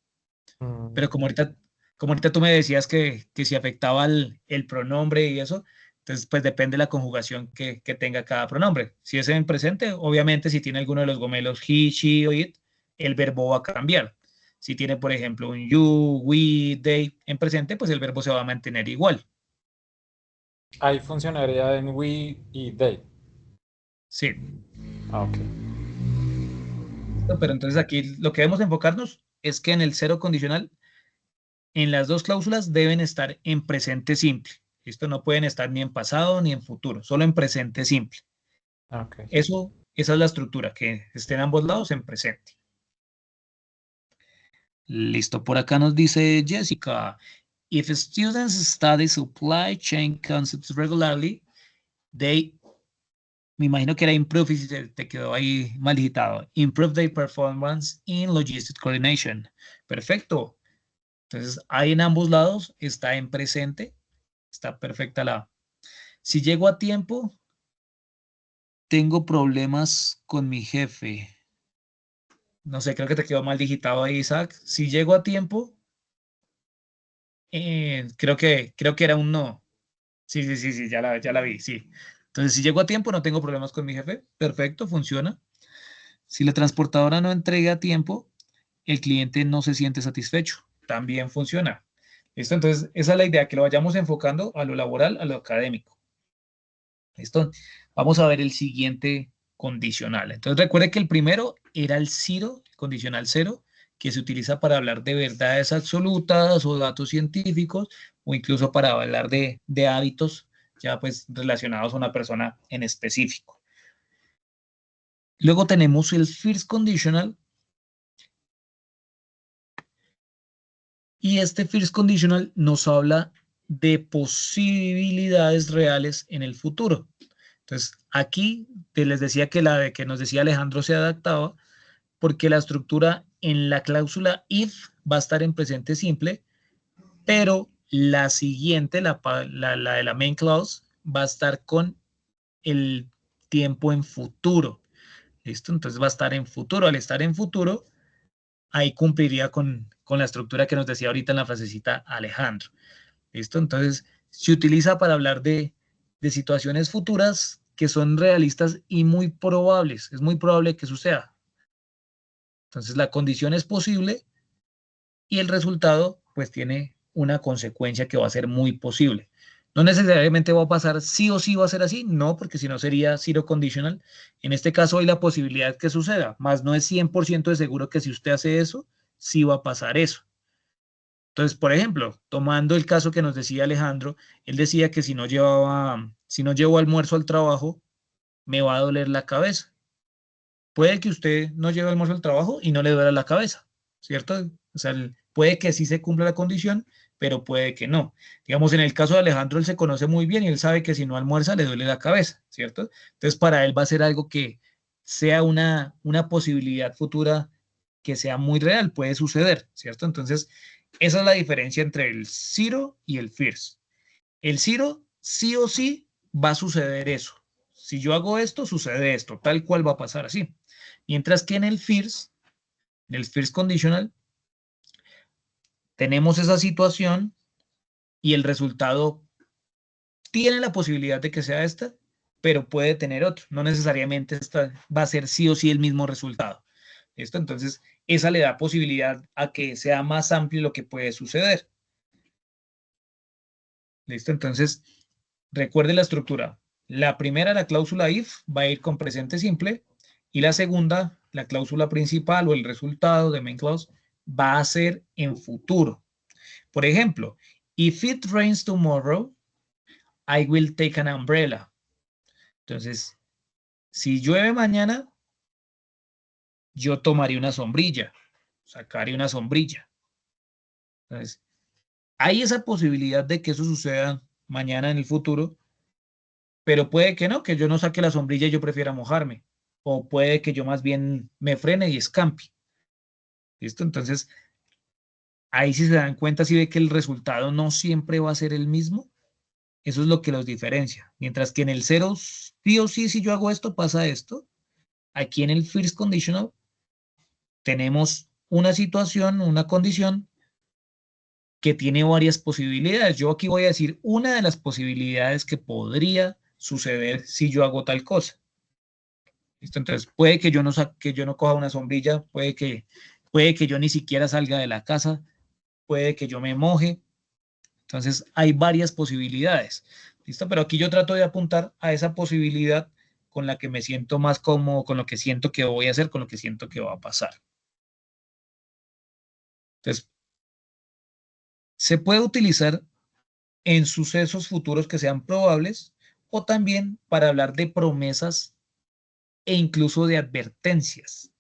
Pero como Mm, ahorita, como ahorita tú me decías que si afectaba el pronombre y eso, entonces pues depende de la conjugación que tenga cada pronombre. Si es en presente, obviamente si tiene alguno de los gomelos he, she o it, el verbo va a cambiar. Si tiene, por ejemplo, un you, we, they en presente, pues el verbo se va a mantener igual. ahí funcionaría en we y they. Sí. Ah, ok. Pero entonces aquí lo que debemos enfocarnos es que en el cero condicional, en las dos cláusulas deben estar en presente simple. Esto no pueden estar ni en pasado ni en futuro, solo en presente simple. Ok. Esa es la estructura, que estén ambos lados en presente. Listo, por acá nos dice Jessica, if students study supply chain concepts regularly, they, me imagino que era improve, y te quedó ahí mal digitado, improve their performance in logistic coordination. Perfecto. Entonces, ahí en ambos lados está en presente, está perfecta la. Si llego a tiempo, tengo problemas con mi jefe. No sé, creo que te quedó mal digitado ahí, Isaac. Si llego a tiempo, creo que era un no. Sí, ya la vi, sí. Entonces, si llego a tiempo, no tengo problemas con mi jefe. Perfecto, funciona. Si la transportadora no entrega a tiempo, el cliente no se siente satisfecho. También funciona. ¿Listo? Entonces, esa es la idea, que lo vayamos enfocando a lo laboral, a lo académico. ¿Listo? Vamos a ver el siguiente condicional. Entonces, recuerde que el primero era el zero, condicional cero, que se utiliza para hablar de verdades absolutas o datos científicos, o incluso para hablar de hábitos ya pues relacionados a una persona en específico. Luego tenemos el first conditional, y este first conditional nos habla de posibilidades reales en el futuro. Entonces, aquí les decía que la de que nos decía Alejandro se adaptaba porque la estructura en la cláusula if va a estar en presente simple, pero la siguiente, la de la main clause, va a estar con el tiempo en futuro. ¿Listo? Entonces va a estar en futuro. Al estar en futuro, ahí cumpliría con la estructura que nos decía ahorita en la frasecita Alejandro. ¿Listo? Entonces, se utiliza para hablar de situaciones futuras que son realistas y muy probables. Es muy probable que suceda. Entonces, la condición es posible y el resultado, pues, tiene una consecuencia que va a ser muy posible. No necesariamente va a pasar sí o sí va a ser así, no, porque si no sería zero conditional. En este caso hay la posibilidad que suceda, más no es 100% de seguro que si usted hace eso, sí va a pasar eso. Entonces, por ejemplo, tomando el caso que nos decía Alejandro, él decía que si no llevo almuerzo al trabajo, me va a doler la cabeza. Puede que usted no lleve almuerzo al trabajo y no le duela la cabeza, ¿cierto? O sea, puede que sí se cumpla la condición, pero puede que no. Digamos, en el caso de Alejandro, él se conoce muy bien y él sabe que si no almuerza le duele la cabeza, ¿cierto? Entonces, para él va a ser algo que sea una posibilidad futura que sea muy real, puede suceder, ¿cierto? Entonces, esa es la diferencia entre el zero y el first. El zero, sí o sí, va a suceder eso. Si yo hago esto, sucede esto, tal cual va a pasar así. Mientras que en el first conditional, tenemos esa situación y el resultado tiene la posibilidad de que sea esta, pero puede tener otro. No necesariamente esta va a ser sí o sí el mismo resultado. ¿Listo? Entonces, esa le da posibilidad a que sea más amplio lo que puede suceder. ¿Listo? Entonces, recuerde la estructura. La primera, la cláusula if, va a ir con presente simple, y la segunda, la cláusula principal o el resultado de main clause, va a ser en futuro. Por ejemplo, if it rains tomorrow, I will take an umbrella. Entonces, si llueve mañana, yo tomaré una sombrilla, sacaré una sombrilla. Entonces, hay esa posibilidad de que eso suceda mañana en el futuro, pero puede que no, que yo no saque la sombrilla y yo prefiera mojarme. O puede que yo más bien me frene y escampe. ¿Listo? Entonces, ahí si se dan cuenta, si ve que el resultado no siempre va a ser el mismo, eso es lo que los diferencia. Mientras que en el cero, sí o sí, si yo hago esto, pasa esto. Aquí en el first conditional, tenemos una situación, una condición que tiene varias posibilidades. Yo aquí voy a decir una de las posibilidades que podría suceder si yo hago tal cosa. ¿Listo? Entonces, puede que yo no coja una sombrilla, puede que yo ni siquiera salga de la casa, puede que yo me moje. Entonces, hay varias posibilidades. ¿Listo? Pero aquí yo trato de apuntar a esa posibilidad con la que me siento más cómodo, con lo que siento que voy a hacer, con lo que siento que va a pasar. Entonces, se puede utilizar en sucesos futuros que sean probables o también para hablar de promesas e incluso de advertencias.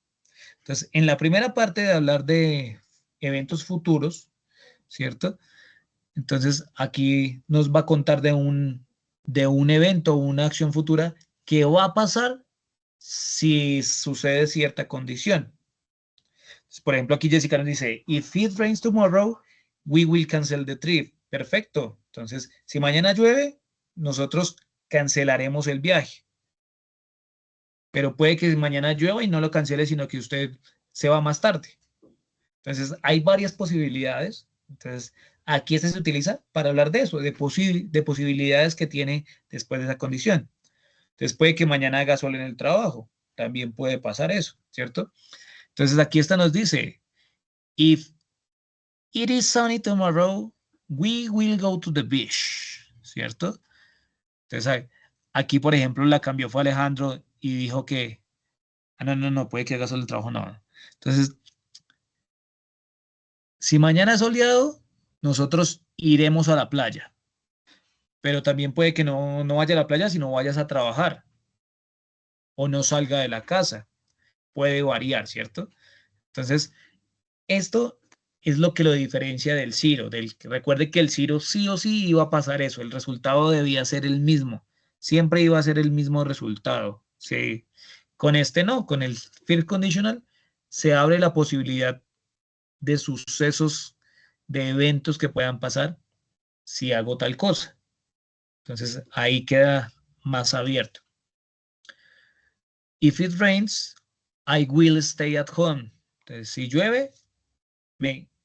Entonces, en la primera parte de hablar de eventos futuros, ¿cierto? Entonces, aquí nos va a contar de un evento o una acción futura que va a pasar si sucede cierta condición. Entonces, por ejemplo, aquí Jessica nos dice, if it rains tomorrow, we will cancel the trip. Perfecto. Entonces, si mañana llueve, nosotros cancelaremos el viaje. Pero puede que mañana llueva y no lo cancele, sino que usted se va más tarde. Entonces, hay varias posibilidades. Entonces, aquí este se utiliza para hablar de eso, de posibilidades que tiene después de esa condición. Entonces, puede que mañana haga sol en el trabajo. También puede pasar eso, ¿cierto? Entonces, aquí esta nos dice, if it is sunny tomorrow, we will go to the beach, ¿cierto? Entonces, aquí, por ejemplo, la cambió fue Alejandro y dijo que, no, puede que haga sol en el trabajo, no. Entonces, si mañana es soleado, nosotros iremos a la playa. Pero también puede que no vaya a la playa, sino vayas a trabajar. O no salga de la casa. Puede variar, ¿cierto? Entonces, esto es lo que lo diferencia del Zero. Recuerde que el Zero sí o sí iba a pasar eso. El resultado debía ser el mismo. Siempre iba a ser el mismo resultado. Sí. Con este no, con el First Conditional se abre la posibilidad de sucesos, de eventos que puedan pasar si hago tal cosa. Entonces ahí queda más abierto. If it rains, I will stay at home. Entonces si llueve,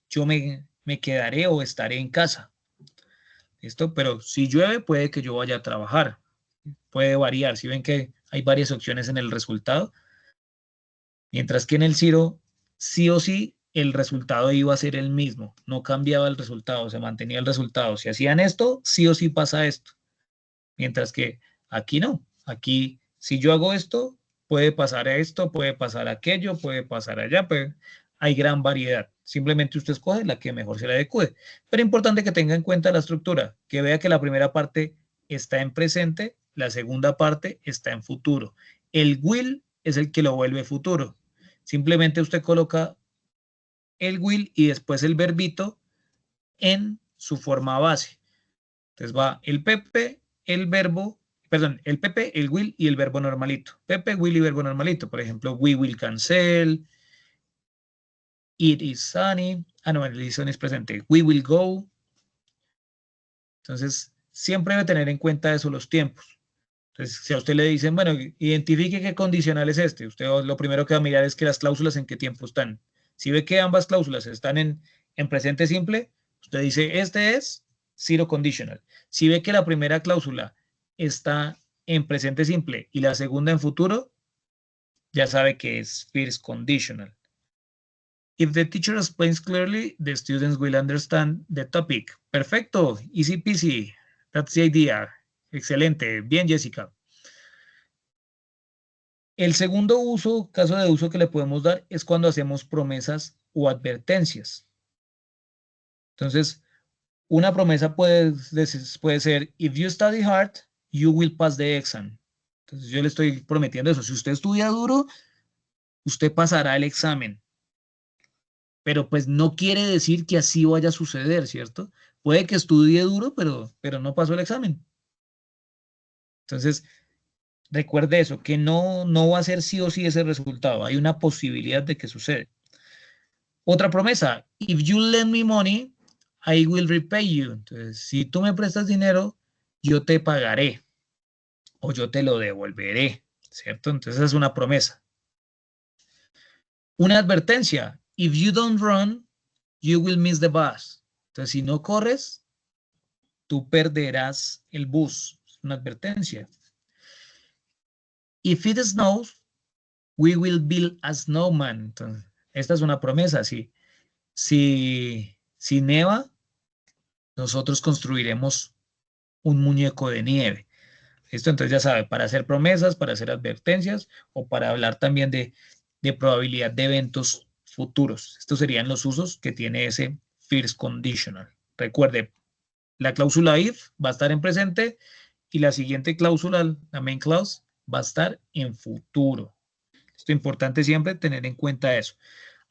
yo me quedaré o estaré en casa. ¿Listo? Pero si llueve, puede que yo vaya a trabajar. Puede variar. Si ven que hay varias opciones en el resultado. Mientras que en el Zero, sí o sí, el resultado iba a ser el mismo. No cambiaba el resultado, se mantenía el resultado. Si hacían esto, sí o sí pasa esto. Mientras que aquí no. Aquí, si yo hago esto, puede pasar esto, puede pasar aquello, puede pasar allá. Hay gran variedad. Simplemente usted escoge la que mejor se le adecue. Pero importante que tenga en cuenta la estructura, que vea que la primera parte está en presente, la segunda parte está en futuro. El will es el que lo vuelve futuro. Simplemente usted coloca el will y después el verbito en su forma base. Entonces va el PP, el verbo, perdón, el PP, el will y el verbo normalito. PP, will y verbo normalito. Por ejemplo, we will cancel. It is sunny. No, el is sunny es presente. We will go. Entonces, siempre debe tener en cuenta eso los tiempos. Entonces, si a usted le dicen, bueno, identifique qué condicional es este, usted lo primero que va a mirar es que las cláusulas en qué tiempo están. Si ve que ambas cláusulas están en presente simple, usted dice, este es zero conditional. Si ve que la primera cláusula está en presente simple y la segunda en futuro, ya sabe que es first conditional. If the teacher explains clearly, the students will understand the topic. Perfecto, easy peasy. That's the idea. Excelente. Bien, Jessica. El segundo caso de uso que le podemos dar es cuando hacemos promesas o advertencias. Entonces, una promesa puede ser, if you study hard, you will pass the exam. Entonces, yo le estoy prometiendo eso. Si usted estudia duro, usted pasará el examen. Pero pues no quiere decir que así vaya a suceder, ¿cierto? Puede que estudie duro, pero no pasó el examen. Entonces, recuerde eso, que no va a ser sí o sí ese resultado. Hay una posibilidad de que suceda. Otra promesa, if you lend me money, I will repay you. Entonces, si tú me prestas dinero, yo te pagaré o yo te lo devolveré, ¿cierto? Entonces, esa es una promesa. Una advertencia, if you don't run, you will miss the bus. Entonces, si no corres, tú perderás el bus. Es una advertencia. If it snows, we will build a snowman. Entonces, esta es una promesa. Si neva, nosotros construiremos un muñeco de nieve. Esto entonces ya sabe, para hacer promesas, para hacer advertencias o para hablar también de probabilidad de eventos futuros. Estos serían los usos que tiene ese first conditional. Recuerde, la cláusula if va a estar en presente y la siguiente cláusula, la main clause, va a estar en futuro. Esto es importante siempre tener en cuenta eso.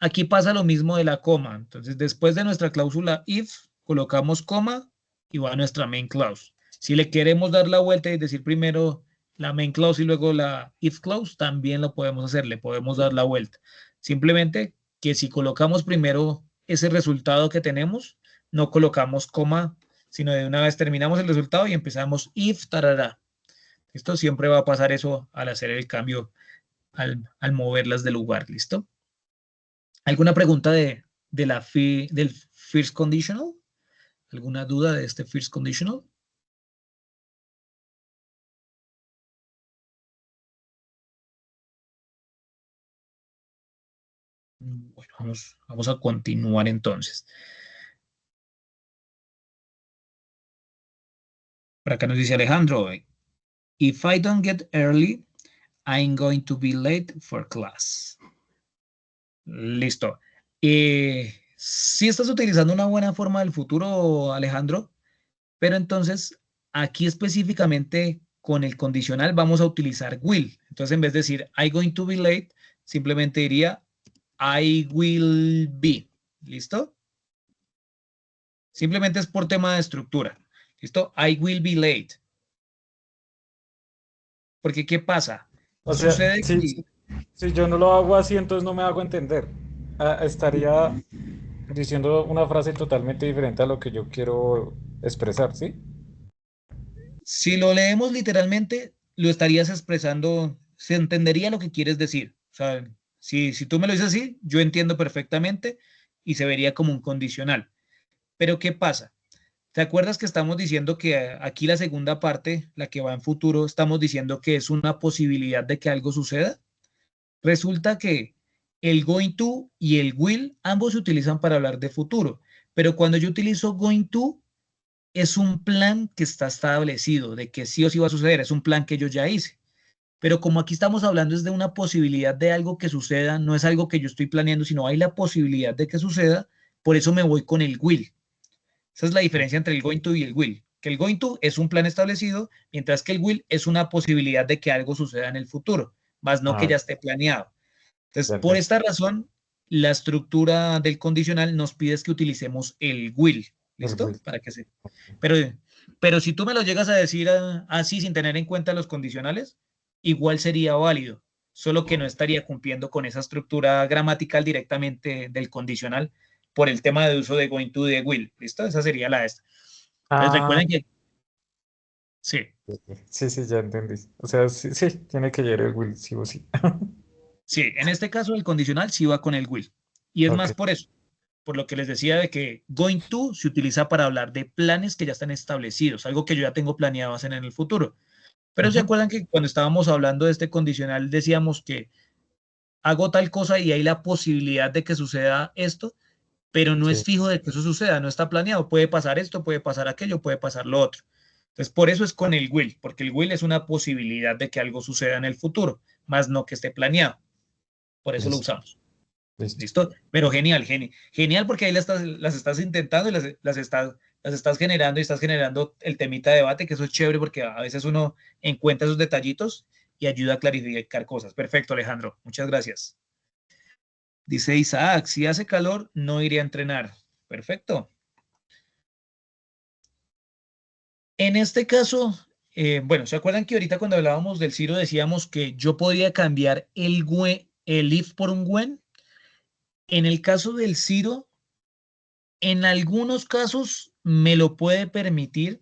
Aquí pasa lo mismo de la coma. Entonces, después de nuestra cláusula if, colocamos coma y va a nuestra main clause. Si le queremos dar la vuelta y decir primero la main clause y luego la if clause, también lo podemos hacer, le podemos dar la vuelta. Simplemente que si colocamos primero ese resultado que tenemos, no colocamos coma, sino de una vez terminamos el resultado y empezamos if tarará. Esto siempre va a pasar eso al hacer el cambio, al moverlas del lugar, ¿listo? ¿Alguna pregunta del first conditional? ¿Alguna duda de este first conditional? Bueno, vamos a continuar entonces. Por acá nos dice Alejandro, if I don't get early, I'm going to be late for class. Listo. Sí estás utilizando una buena forma del futuro, Alejandro, pero entonces aquí específicamente con el condicional vamos a utilizar will. Entonces en vez de decir I'm going to be late, simplemente diría I will be. ¿Listo? Simplemente es por tema de estructura. ¿Listo? I will be late. Porque ¿qué pasa? O sea, Sucede si yo no lo hago así, entonces no me hago entender. Estaría diciendo una frase totalmente diferente a lo que yo quiero expresar, ¿sí? si lo leemos literalmente, lo estarías expresando, se entendería lo que quieres decir. O sea, si tú me lo dices así, yo entiendo perfectamente y se vería como un condicional. Pero ¿qué pasa? ¿Te acuerdas que estamos diciendo que aquí la segunda parte, la que va en futuro, estamos diciendo que es una posibilidad de que algo suceda? Resulta que el going to y el will ambos se utilizan para hablar de futuro, pero cuando yo utilizo going to, es un plan que está establecido, de que sí o sí va a suceder, es un plan que yo ya hice. Pero como aquí estamos hablando es de una posibilidad de algo que suceda, no es algo que yo estoy planeando, sino hay la posibilidad de que suceda, por eso me voy con el will. Esa es la diferencia entre el going to y el will. Que el going to es un plan establecido, mientras que el will es una posibilidad de que algo suceda en el futuro, más no que ya esté planeado. Entonces, por esta razón, la estructura del condicional nos pide que utilicemos el will. ¿Listo? Para que se... Pero si tú me lo llegas a decir así sin tener en cuenta los condicionales, igual sería válido, solo que no estaría cumpliendo con esa estructura gramatical directamente del condicional por el tema de uso de going to y de will. ¿Listo? Esa sería la esta. Entonces recuerden que... Sí. Sí, ya entendí. O sea, sí, tiene que llegar el will, sí o sí. Sí, en este caso el condicional sí va con el will. Y es más por eso, por lo que les decía de que going to se utiliza para hablar de planes que ya están establecidos, algo que yo ya tengo planeado hacer en el futuro. Pero ¿se acuerdan que cuando estábamos hablando de este condicional decíamos que hago tal cosa y hay la posibilidad de que suceda esto, pero no es fijo de que eso suceda, no está planeado, puede pasar esto, puede pasar aquello, puede pasar lo otro. Entonces, por eso es con el will, porque el will es una posibilidad de que algo suceda en el futuro, más no que esté planeado. Por eso lo usamos. ¿Listo? Pero genial, genial porque ahí las estás intentando y las estás generando y estás generando el temita de debate, que eso es chévere porque a veces uno encuentra esos detallitos y ayuda a clarificar cosas. Perfecto, Alejandro. Muchas gracias. Dice Isaac, si hace calor, no iré a entrenar. Perfecto. En este caso, bueno, ¿se acuerdan que ahorita cuando hablábamos del Ciro decíamos que yo podía cambiar el if por un when? En el caso del Ciro, en algunos casos me lo puede permitir,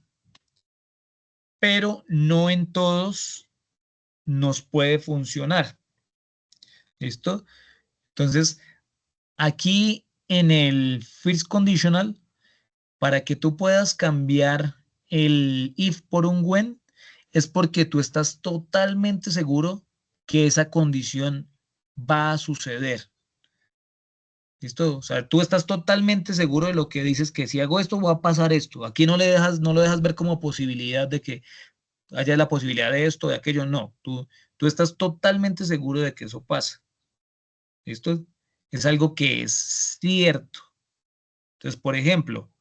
pero no en todos nos puede funcionar. ¿Listo? Entonces, aquí en el first conditional, para que tú puedas cambiar el if por un when, es porque tú estás totalmente seguro que esa condición va a suceder. ¿Listo? O sea, tú estás totalmente seguro de lo que dices, que si hago esto va a pasar esto. Aquí no lo dejas ver como posibilidad de que haya la posibilidad de esto, de aquello. No, tú estás totalmente seguro de que eso pasa. ¿Listo? es algo que es cierto. Entonces, por ejemplo,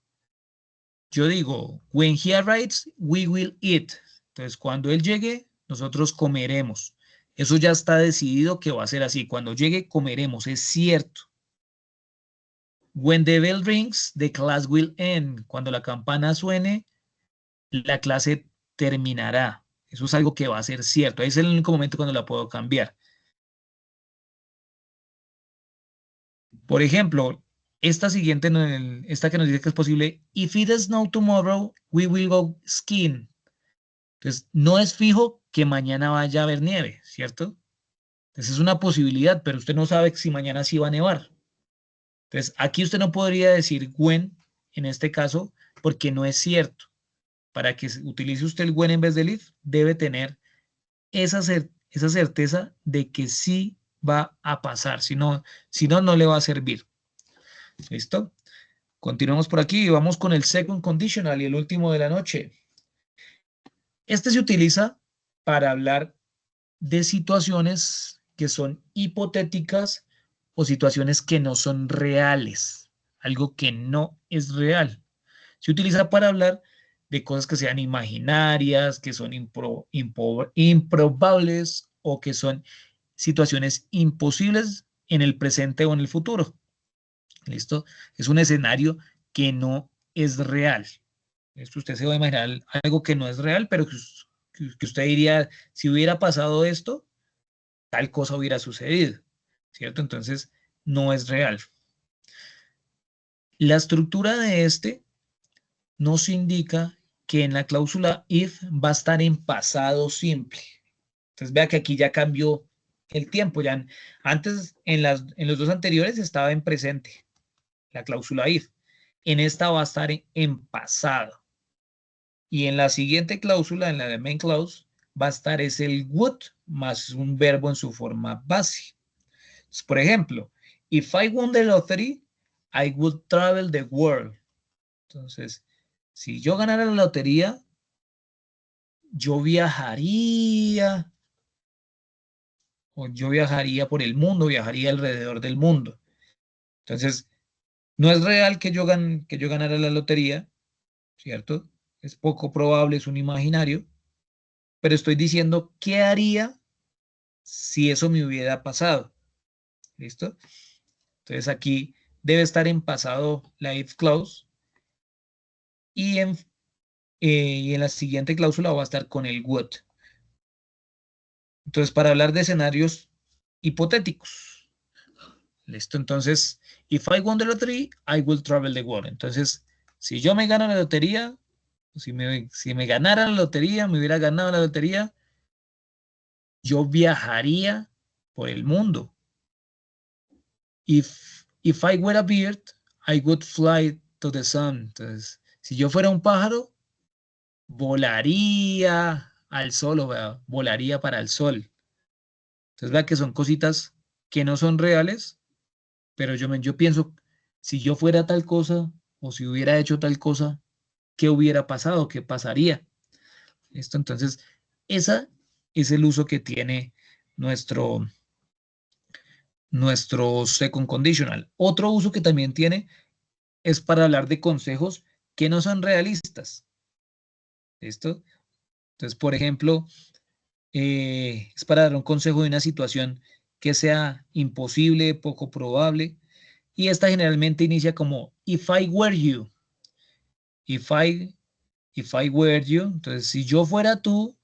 yo digo, when he arrives, we will eat. Entonces, cuando él llegue, nosotros comeremos. Eso ya está decidido que va a ser así. Cuando llegue, comeremos. Es cierto. When the bell rings, the class will end. Cuando la campana suene, la clase terminará. Eso es algo que va a ser cierto. Ahí es el único momento cuando la puedo cambiar. Por ejemplo, esta siguiente, esta que nos dice que es posible, if it snows tomorrow, we will go skiing. Entonces, no es fijo que mañana vaya a haber nieve, ¿cierto? Entonces, es una posibilidad, pero usted no sabe si mañana sí va a nevar. Entonces, aquí usted no podría decir when, en este caso, porque no es cierto. Para que utilice usted el when en vez del if, debe tener esa certeza de que sí va a pasar. Si no, no le va a servir. ¿Listo? Continuamos por aquí y vamos con el second conditional y el último de la noche. Este se utiliza para hablar de situaciones que son hipotéticas o situaciones que no son reales, algo que no es real. Se utiliza para hablar de cosas que sean imaginarias, que son improbables o que son situaciones imposibles en el presente o en el futuro. ¿Listo? Es un escenario que no es real. Esto usted se va a imaginar algo que no es real, pero que usted diría, si hubiera pasado esto, tal cosa hubiera sucedido, ¿cierto? Entonces, no es real. La estructura de este nos indica que en la cláusula if va a estar en pasado simple. Entonces, vea que aquí ya cambió el tiempo. Ya antes, en los dos anteriores, estaba en presente, la cláusula if. En esta va a estar en pasado. Y en la siguiente cláusula, en la de main clause, va a estar es el would más un verbo en su forma base. Entonces, por ejemplo, if I won the lottery, I would travel the world. Entonces, si yo ganara la lotería, yo viajaría, o yo viajaría por el mundo, viajaría alrededor del mundo. Entonces, no es real que yo ganara la lotería, ¿cierto? Es poco probable, es un imaginario, pero estoy diciendo qué haría si eso me hubiera pasado. ¿Listo? Entonces aquí debe estar en pasado la if clause y en la siguiente cláusula va a estar con el would. Entonces, para hablar de escenarios hipotéticos. ¿Listo? Entonces, if I won the lottery, I will travel the world. Entonces, si yo me gano la lotería, si me ganara la lotería, me hubiera ganado la lotería, yo viajaría por el mundo. If I were a bird, I would fly to the sun. Entonces, si yo fuera un pájaro, volaría al sol, o volaría para el sol. Entonces, vea que son cositas que no son reales, pero yo pienso, si yo fuera tal cosa, o si hubiera hecho tal cosa, ¿qué hubiera pasado? ¿Qué pasaría? ¿Listo? Entonces, ese es el uso que tiene nuestro second conditional. Otro uso que también tiene es para hablar de consejos que no son realistas. ¿Listo? Entonces, por ejemplo, es para dar un consejo de una situación que sea imposible, poco probable, y esta generalmente inicia como if I were you. If I were you, entonces si yo fuera tú,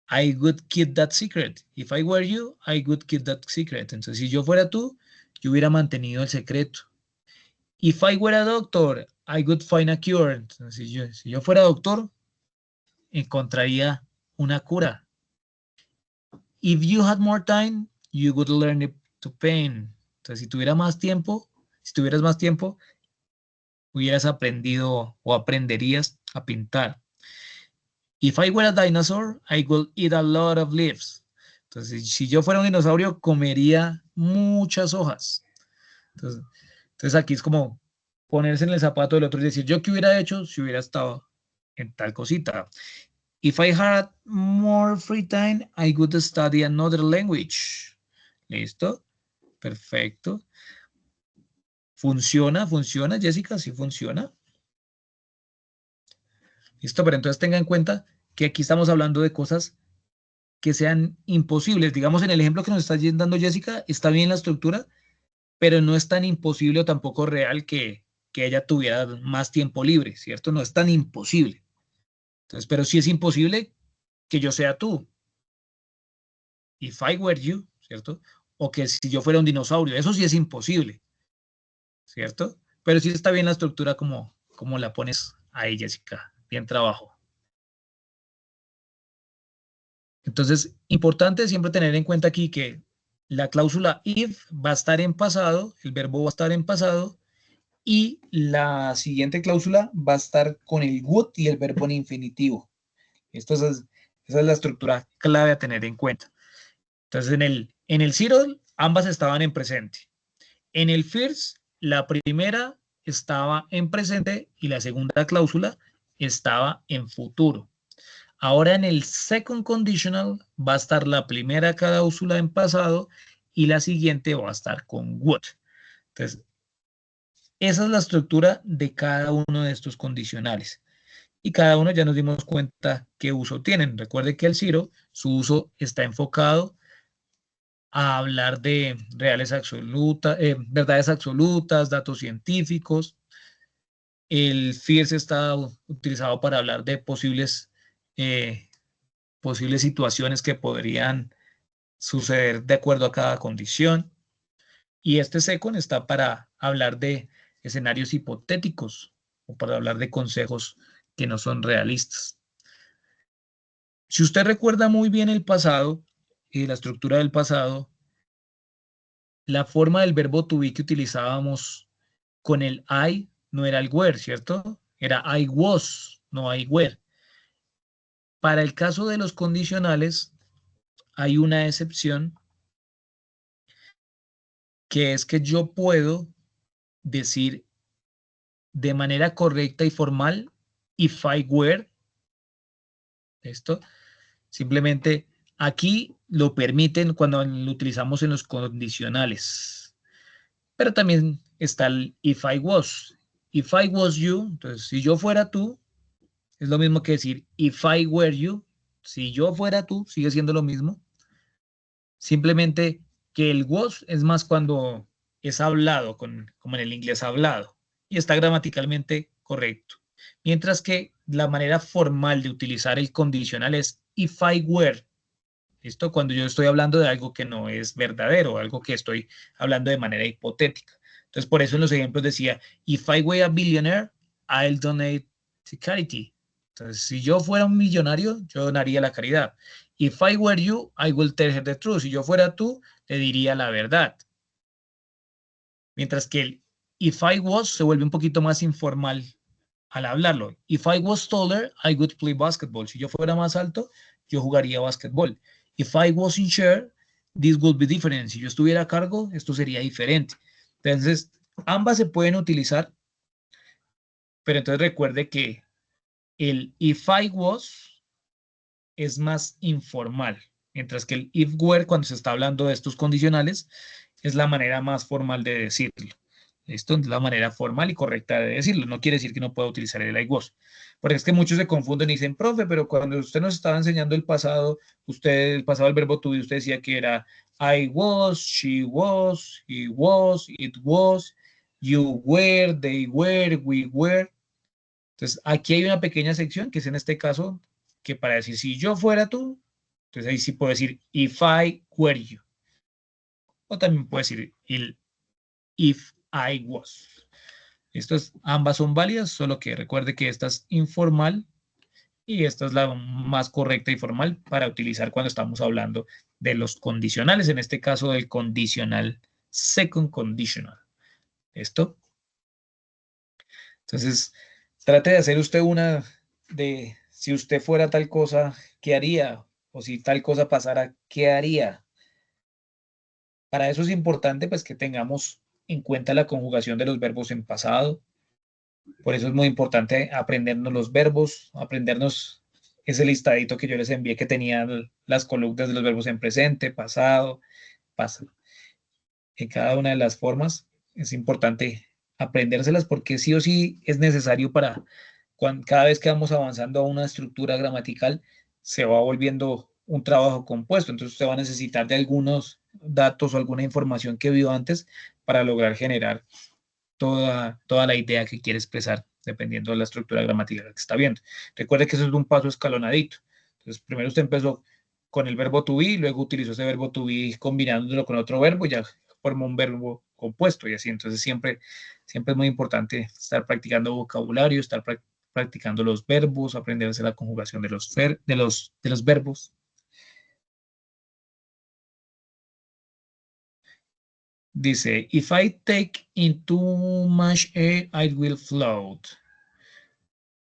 I would keep that secret. If I were you, I would keep that secret. Entonces, si yo fuera tú, yo hubiera mantenido el secreto. If I were a doctor, I would find a cure. Entonces, si yo fuera doctor, encontraría una cura. If you had more time, you would learn to paint. Entonces, si tuvieras más tiempo, hubieras aprendido o aprenderías a pintar. If I were a dinosaur, I would eat a lot of leaves. Entonces, si yo fuera un dinosaurio, comería muchas hojas. Entonces aquí es como ponerse en el zapato del otro y decir, ¿yo qué hubiera hecho si hubiera estado en tal cosita? If I had more free time, I would study another language. ¿Listo? Perfecto. ¿Funciona? ¿Funciona, Jessica? ¿Sí funciona? Listo, pero entonces tenga en cuenta que aquí estamos hablando de cosas que sean imposibles. Digamos, en el ejemplo que nos está dando Jessica, está bien la estructura, pero no es tan imposible o tampoco real que ella tuviera más tiempo libre, ¿cierto? No es tan imposible. Entonces, pero sí es imposible que yo sea tú. If I were you, ¿cierto? O que si yo fuera un dinosaurio, eso sí es imposible, ¿cierto? Pero sí está bien la estructura como la pones ahí, Jessica. Bien trabajo. Entonces, importante siempre tener en cuenta aquí que la cláusula if va a estar en pasado, el verbo va a estar en pasado, y la siguiente cláusula va a estar con el would y el verbo en infinitivo. Esa es la estructura clave a tener en cuenta. Entonces, en el zero, ambas estaban en presente. En el first, la primera estaba en presente y la segunda cláusula estaba en futuro. Ahora en el second conditional va a estar la primera cláusula en pasado y la siguiente va a estar con would. Entonces, esa es la estructura de cada uno de estos condicionales. Y cada uno ya nos dimos cuenta qué uso tienen. Recuerde que el zero, su uso está enfocado a hablar de verdades absolutas, datos científicos. El first está utilizado para hablar de posibles situaciones que podrían suceder de acuerdo a cada condición. Y este second está para hablar de escenarios hipotéticos o para hablar de consejos que no son realistas. Si usted recuerda muy bien el pasado y la estructura del pasado, la forma del verbo to be que utilizábamos con el I no era el were, ¿cierto? Era I was, no I were. Para el caso de los condicionales, hay una excepción que es que yo puedo decir de manera correcta y formal if I were. Esto simplemente aquí lo permiten cuando lo utilizamos en los condicionales. Pero también está el if I was. If I was you, entonces si yo fuera tú, es lo mismo que decir if I were you. Si yo fuera tú, sigue siendo lo mismo. Simplemente que el was es más cuando es hablado, como en el inglés hablado, y está gramaticalmente correcto. Mientras que la manera formal de utilizar el condicional es if I were. ¿Listo? Cuando yo estoy hablando de algo que no es verdadero, algo que estoy hablando de manera hipotética. Entonces, por eso en los ejemplos decía, if I were a billionaire, I'll donate to charity. Entonces, si yo fuera un millonario, yo donaría a la caridad. If I were you, I will tell her the truth. Si yo fuera tú, le diría la verdad. Mientras que el if I was se vuelve un poquito más informal al hablarlo. If I was taller, I would play basketball. Si yo fuera más alto, yo jugaría básquetbol. If I was in charge, this would be different. Si yo estuviera a cargo, esto sería diferente. Entonces, ambas se pueden utilizar, pero entonces recuerde que el if I was es más informal, mientras que el if were, cuando se está hablando de estos condicionales, es la manera más formal de decirlo. Esto es la manera formal y correcta de decirlo. No quiere decir que no pueda utilizar el I was. Porque es que muchos se confunden y dicen, profe, pero cuando usted nos estaba enseñando el pasado del verbo to be, usted decía que era I was, she was, he was, it was, you were, they were, we were. Entonces, aquí hay una pequeña sección que es en este caso que para decir si yo fuera tú, entonces ahí sí puedo decir if I were you. O también puedo decir el if I was. Ambas son válidas, solo que recuerde que esta es informal y esta es la más correcta y formal para utilizar cuando estamos hablando de los condicionales, en este caso del condicional second conditional. ¿Esto? Entonces, trate de hacer usted una de si usted fuera tal cosa, ¿qué haría? O si tal cosa pasara, ¿qué haría? Para eso es importante pues que tengamos en cuenta la conjugación de los verbos en pasado. Por eso es muy importante aprendernos los verbos, aprendernos ese listadito que yo les envié que tenía las columnas de los verbos en presente, pasado, pasado. en cada una de las formas. Es importante aprendérselas porque sí o sí es necesario para cada vez que vamos avanzando a una estructura gramatical, se va volviendo un trabajo compuesto. Entonces usted va a necesitar de algunos datos o alguna información que vio antes para lograr generar toda la idea que quiere expresar, dependiendo de la estructura gramatical que está viendo. Recuerde que eso es un paso escalonadito. Entonces, primero usted empezó con el verbo to be, luego utilizó ese verbo to be combinándolo con otro verbo y ya forma un verbo compuesto y así. Entonces, siempre es muy importante estar practicando vocabulario, estar practicando los verbos, aprenderse la conjugación de los verbos. Dice, if I take in too much air, I will float.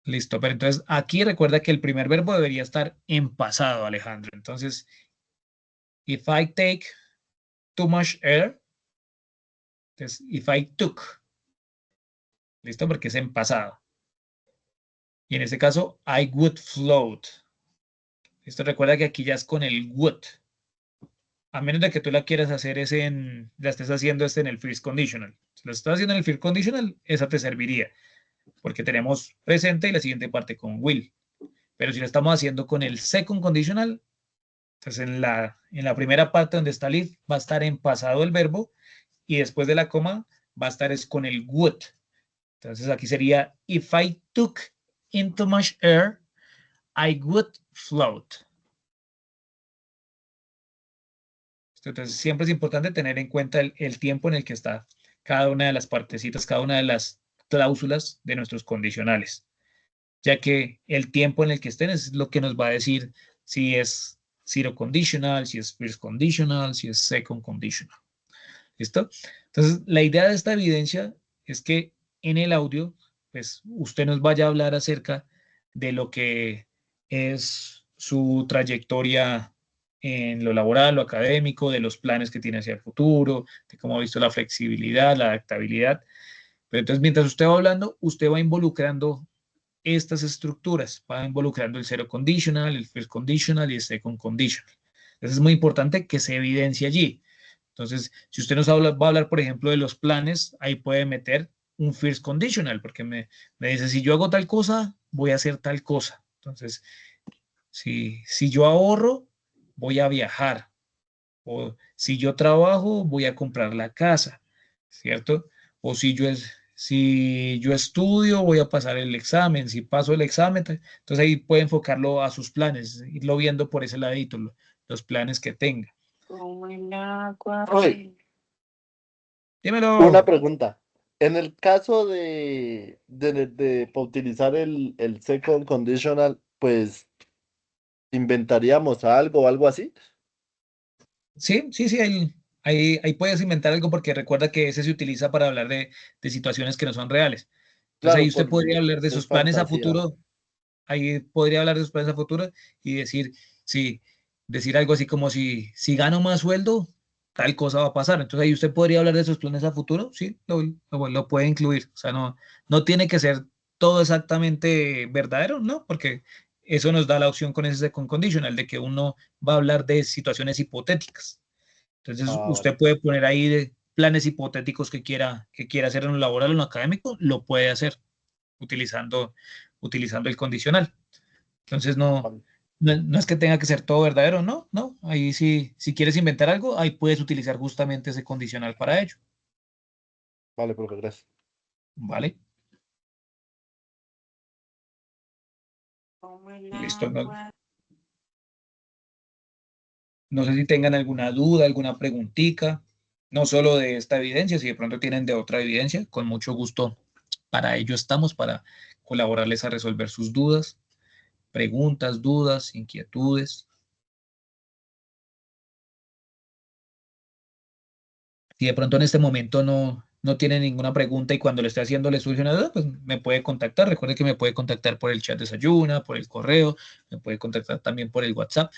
Listo, pero entonces aquí recuerda que el primer verbo debería estar en pasado, Alejandro. Entonces, if I take too much air, entonces, if I took. Listo, porque es en pasado. Y en este caso, I would float. Listo, recuerda que aquí ya es con el would. A menos de que tú la quieras hacer la estés haciendo en el first conditional. Si lo estás haciendo en el first conditional, esa te serviría. Porque tenemos presente y la siguiente parte con will. Pero si lo estamos haciendo con el second conditional, entonces en la primera parte donde está el if, va a estar en pasado el verbo y después de la coma va a estar es con el would. Entonces aquí sería, if I took in too much air, I would float. Entonces siempre es importante tener en cuenta el tiempo en el que está cada una de las partecitas, cada una de las cláusulas de nuestros condicionales, ya que el tiempo en el que estén es lo que nos va a decir si es zero conditional, si es first conditional, si es second conditional. ¿Listo? Entonces, la idea de esta evidencia es que en el audio, pues usted nos vaya a hablar acerca de lo que es su trayectoria en lo laboral, lo académico, de los planes que tiene hacia el futuro, de cómo ha visto la flexibilidad, la adaptabilidad. Pero entonces, mientras usted va hablando, usted va involucrando estas estructuras, va involucrando el zero conditional, el first conditional y el second conditional. Entonces, es muy importante que se evidencie allí. Entonces, si usted nos va a hablar, por ejemplo, de los planes, ahí puede meter un first conditional, porque me dice, si yo hago tal cosa, voy a hacer tal cosa. Entonces, si yo ahorro, voy a viajar. O si yo trabajo, voy a comprar la casa, ¿cierto? O si yo estudio, voy a pasar el examen. Si paso el examen, entonces ahí puede enfocarlo a sus planes, irlo viendo por ese ladito, los planes que tenga. Como el agua. Oye, Dímelo. una pregunta. En el caso para utilizar el second conditional, pues inventaríamos algo o algo así. Sí, ahí puedes inventar algo porque recuerda que ese se utiliza para hablar de situaciones que no son reales. Entonces ahí Claro, usted podría hablar de es sus planes a fantasía. futuro, ahí podría hablar de sus planes a futuro y decir algo así como si gano más sueldo, tal cosa va a pasar. Entonces ahí usted podría hablar de sus planes a futuro, sí, lo puede incluir. O sea, no tiene que ser todo exactamente verdadero, ¿no? Porque eso nos da la opción con ese second conditional de que uno va a hablar de situaciones hipotéticas. Entonces, Ah, usted vale. puede poner ahí de planes hipotéticos que quiera hacer en lo laboral o en lo académico, lo puede hacer utilizando el condicional. Entonces, Vale, no es que tenga que ser todo verdadero, no. Ahí sí, si quieres inventar algo, ahí puedes utilizar justamente ese condicional para ello, vale, profe, gracias. ¿vale? Como el Listo, agua. no sé si tengan alguna duda, alguna preguntita, no solo de esta evidencia, si de pronto tienen de otra evidencia, con mucho gusto para ello estamos, para colaborarles a resolver sus dudas, preguntas, dudas, inquietudes. Si de pronto en este momento no tiene ninguna pregunta y cuando le esté haciendo le surge una duda, pues me puede contactar. Recuerde que me puede contactar por el chat de Desayuna, por el correo, me puede contactar también por el WhatsApp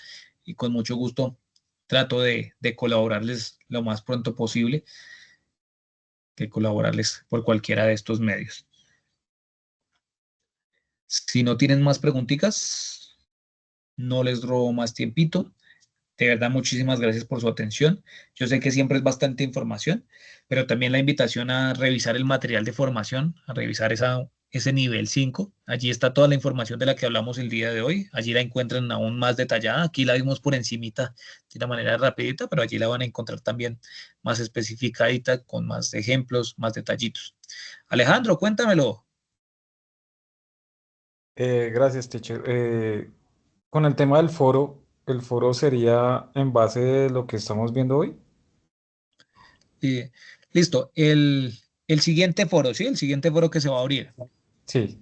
y con mucho gusto trato de colaborarles lo más pronto posible, de colaborarles por cualquiera de estos medios. Si no tienen más preguntitas, no les robo más tiempito. De verdad, muchísimas gracias por su atención. Yo sé que siempre es bastante información, pero también la invitación a revisar el material de formación, a revisar ese nivel 5. Allí está toda la información de la que hablamos el día de hoy. Allí la encuentran aún más detallada. Aquí la vimos por encimita de una manera rapidita, pero allí la van a encontrar también más especificadita, con más ejemplos, más detallitos. Alejandro, cuéntamelo. Gracias, teacher. Con el tema del foro, ¿el foro sería en base de lo que estamos viendo hoy? Eh, Listo. El siguiente foro, ¿sí? El siguiente foro que se va a abrir. Sí,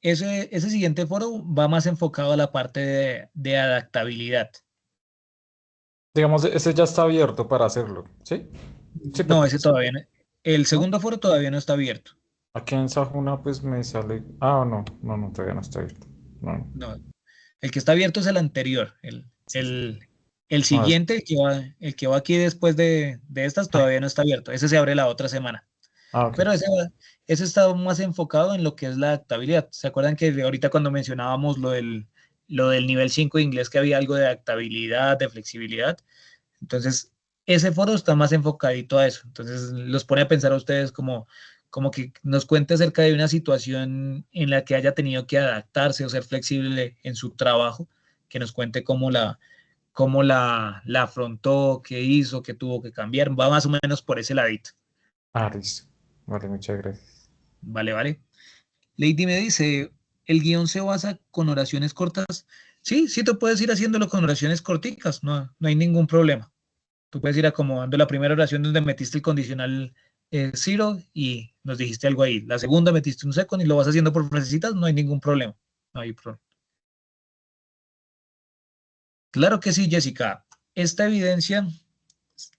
Ese siguiente foro va más enfocado a la parte de adaptabilidad. digamos, ese ya está abierto para hacerlo, ¿sí? Sí, No, porque ese todavía no. El ¿no? segundo foro todavía no está abierto. Aquí en Sajuna pues me sale... Ah, no, no, no, todavía no está abierto. No, no. No, el que está abierto es el anterior. El No, siguiente, el que va aquí después de estas, todavía no está abierto. Ese se abre la otra semana. ok. Pero ese está más enfocado en lo que es la adaptabilidad. ¿Se acuerdan que ahorita cuando mencionábamos lo del nivel 5 de inglés, que había algo de adaptabilidad, de flexibilidad? Entonces, ese foro está más enfocadito a eso. Entonces, los pone a pensar a ustedes como que nos cuente acerca de una situación en la que haya tenido que adaptarse o ser flexible en su trabajo, que nos cuente cómo la afrontó, qué hizo, qué tuvo que cambiar. Va más o menos por ese ladito. Ah, listo. Vale, muchas gracias. Vale, vale. Lady me dice, ¿el guión se basa con oraciones cortas? Sí, sí, tú puedes ir haciéndolo con oraciones corticas, no hay ningún problema. Tú puedes ir acomodando la primera oración donde metiste el condicional zero y nos dijiste algo ahí. La segunda metiste un second y lo vas haciendo por frasecitas, no hay ningún problema. No hay problema. Claro que sí, Jessica. Esta evidencia,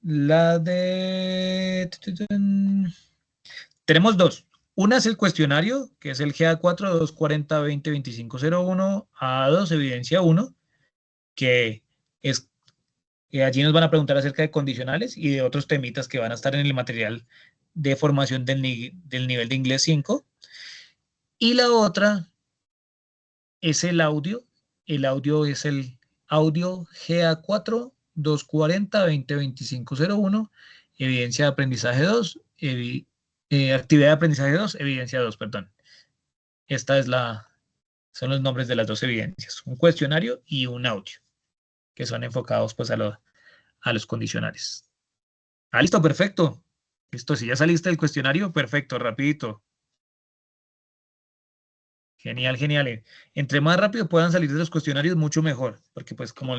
la de... Tenemos dos. Una es el cuestionario, que es el GA4 240 20 2501 A2, evidencia 1, que es allí nos van a preguntar acerca de condicionales y de otros temitas que van a estar en el material de formación del nivel de inglés 5. Y la otra es el audio. El audio es el audio GA4 240 20 2501, evidencia de aprendizaje 2, actividad de aprendizaje 2, evidencia 2, perdón. Son los nombres de las dos evidencias, un cuestionario y un audio, que son enfocados pues a los condicionales. Ah, listo, perfecto. Listo, si ya saliste del cuestionario, perfecto, rapidito. Genial, genial. Entre más rápido puedan salir de los cuestionarios, mucho mejor, porque pues como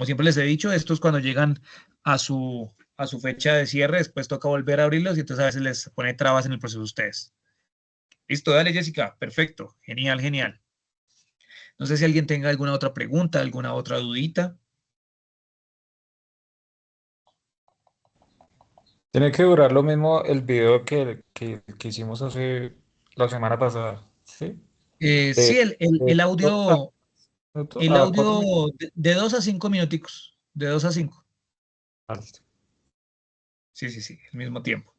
siempre les he dicho, estos cuando llegan a su fecha de cierre, después toca volver a abrirlos y entonces a veces les pone trabas en el proceso a ustedes. Listo, dale, Jessica, perfecto, genial, genial. No sé si alguien tenga alguna otra pregunta, alguna otra dudita. Tiene que durar lo mismo el video que hicimos hace la semana pasada, ¿sí? Sí, De, el de 2 audio, minutos el a 4 audio minutos. de 2 a 5 minuticos, de 2 a 5. Ah, listo. Sí, sí, sí, al mismo tiempo.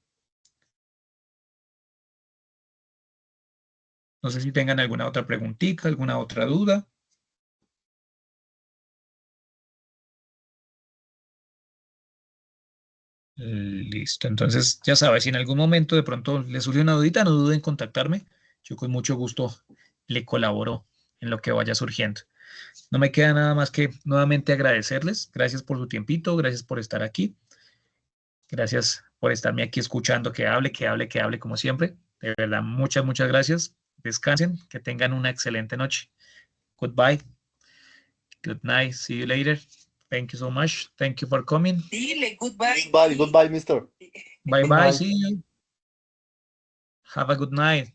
No sé si tengan alguna otra preguntita, alguna otra duda. Listo, entonces ya sabes, si en algún momento de pronto le surge una dudita, no duden en contactarme. Yo con mucho gusto le colaboro en lo que vaya surgiendo. No me queda nada más que nuevamente agradecerles. Gracias por su tiempito, gracias por estar aquí. Gracias por estarme aquí escuchando que hable, que hable, que hable como siempre. De verdad, muchas, muchas gracias. Descansen, que tengan una excelente noche. Goodbye. Good night. See you later. Thank you so much. Thank you for coming. Dile goodbye. Goodbye, goodbye, mister. Bye Good bye. night. See you. Have a good night.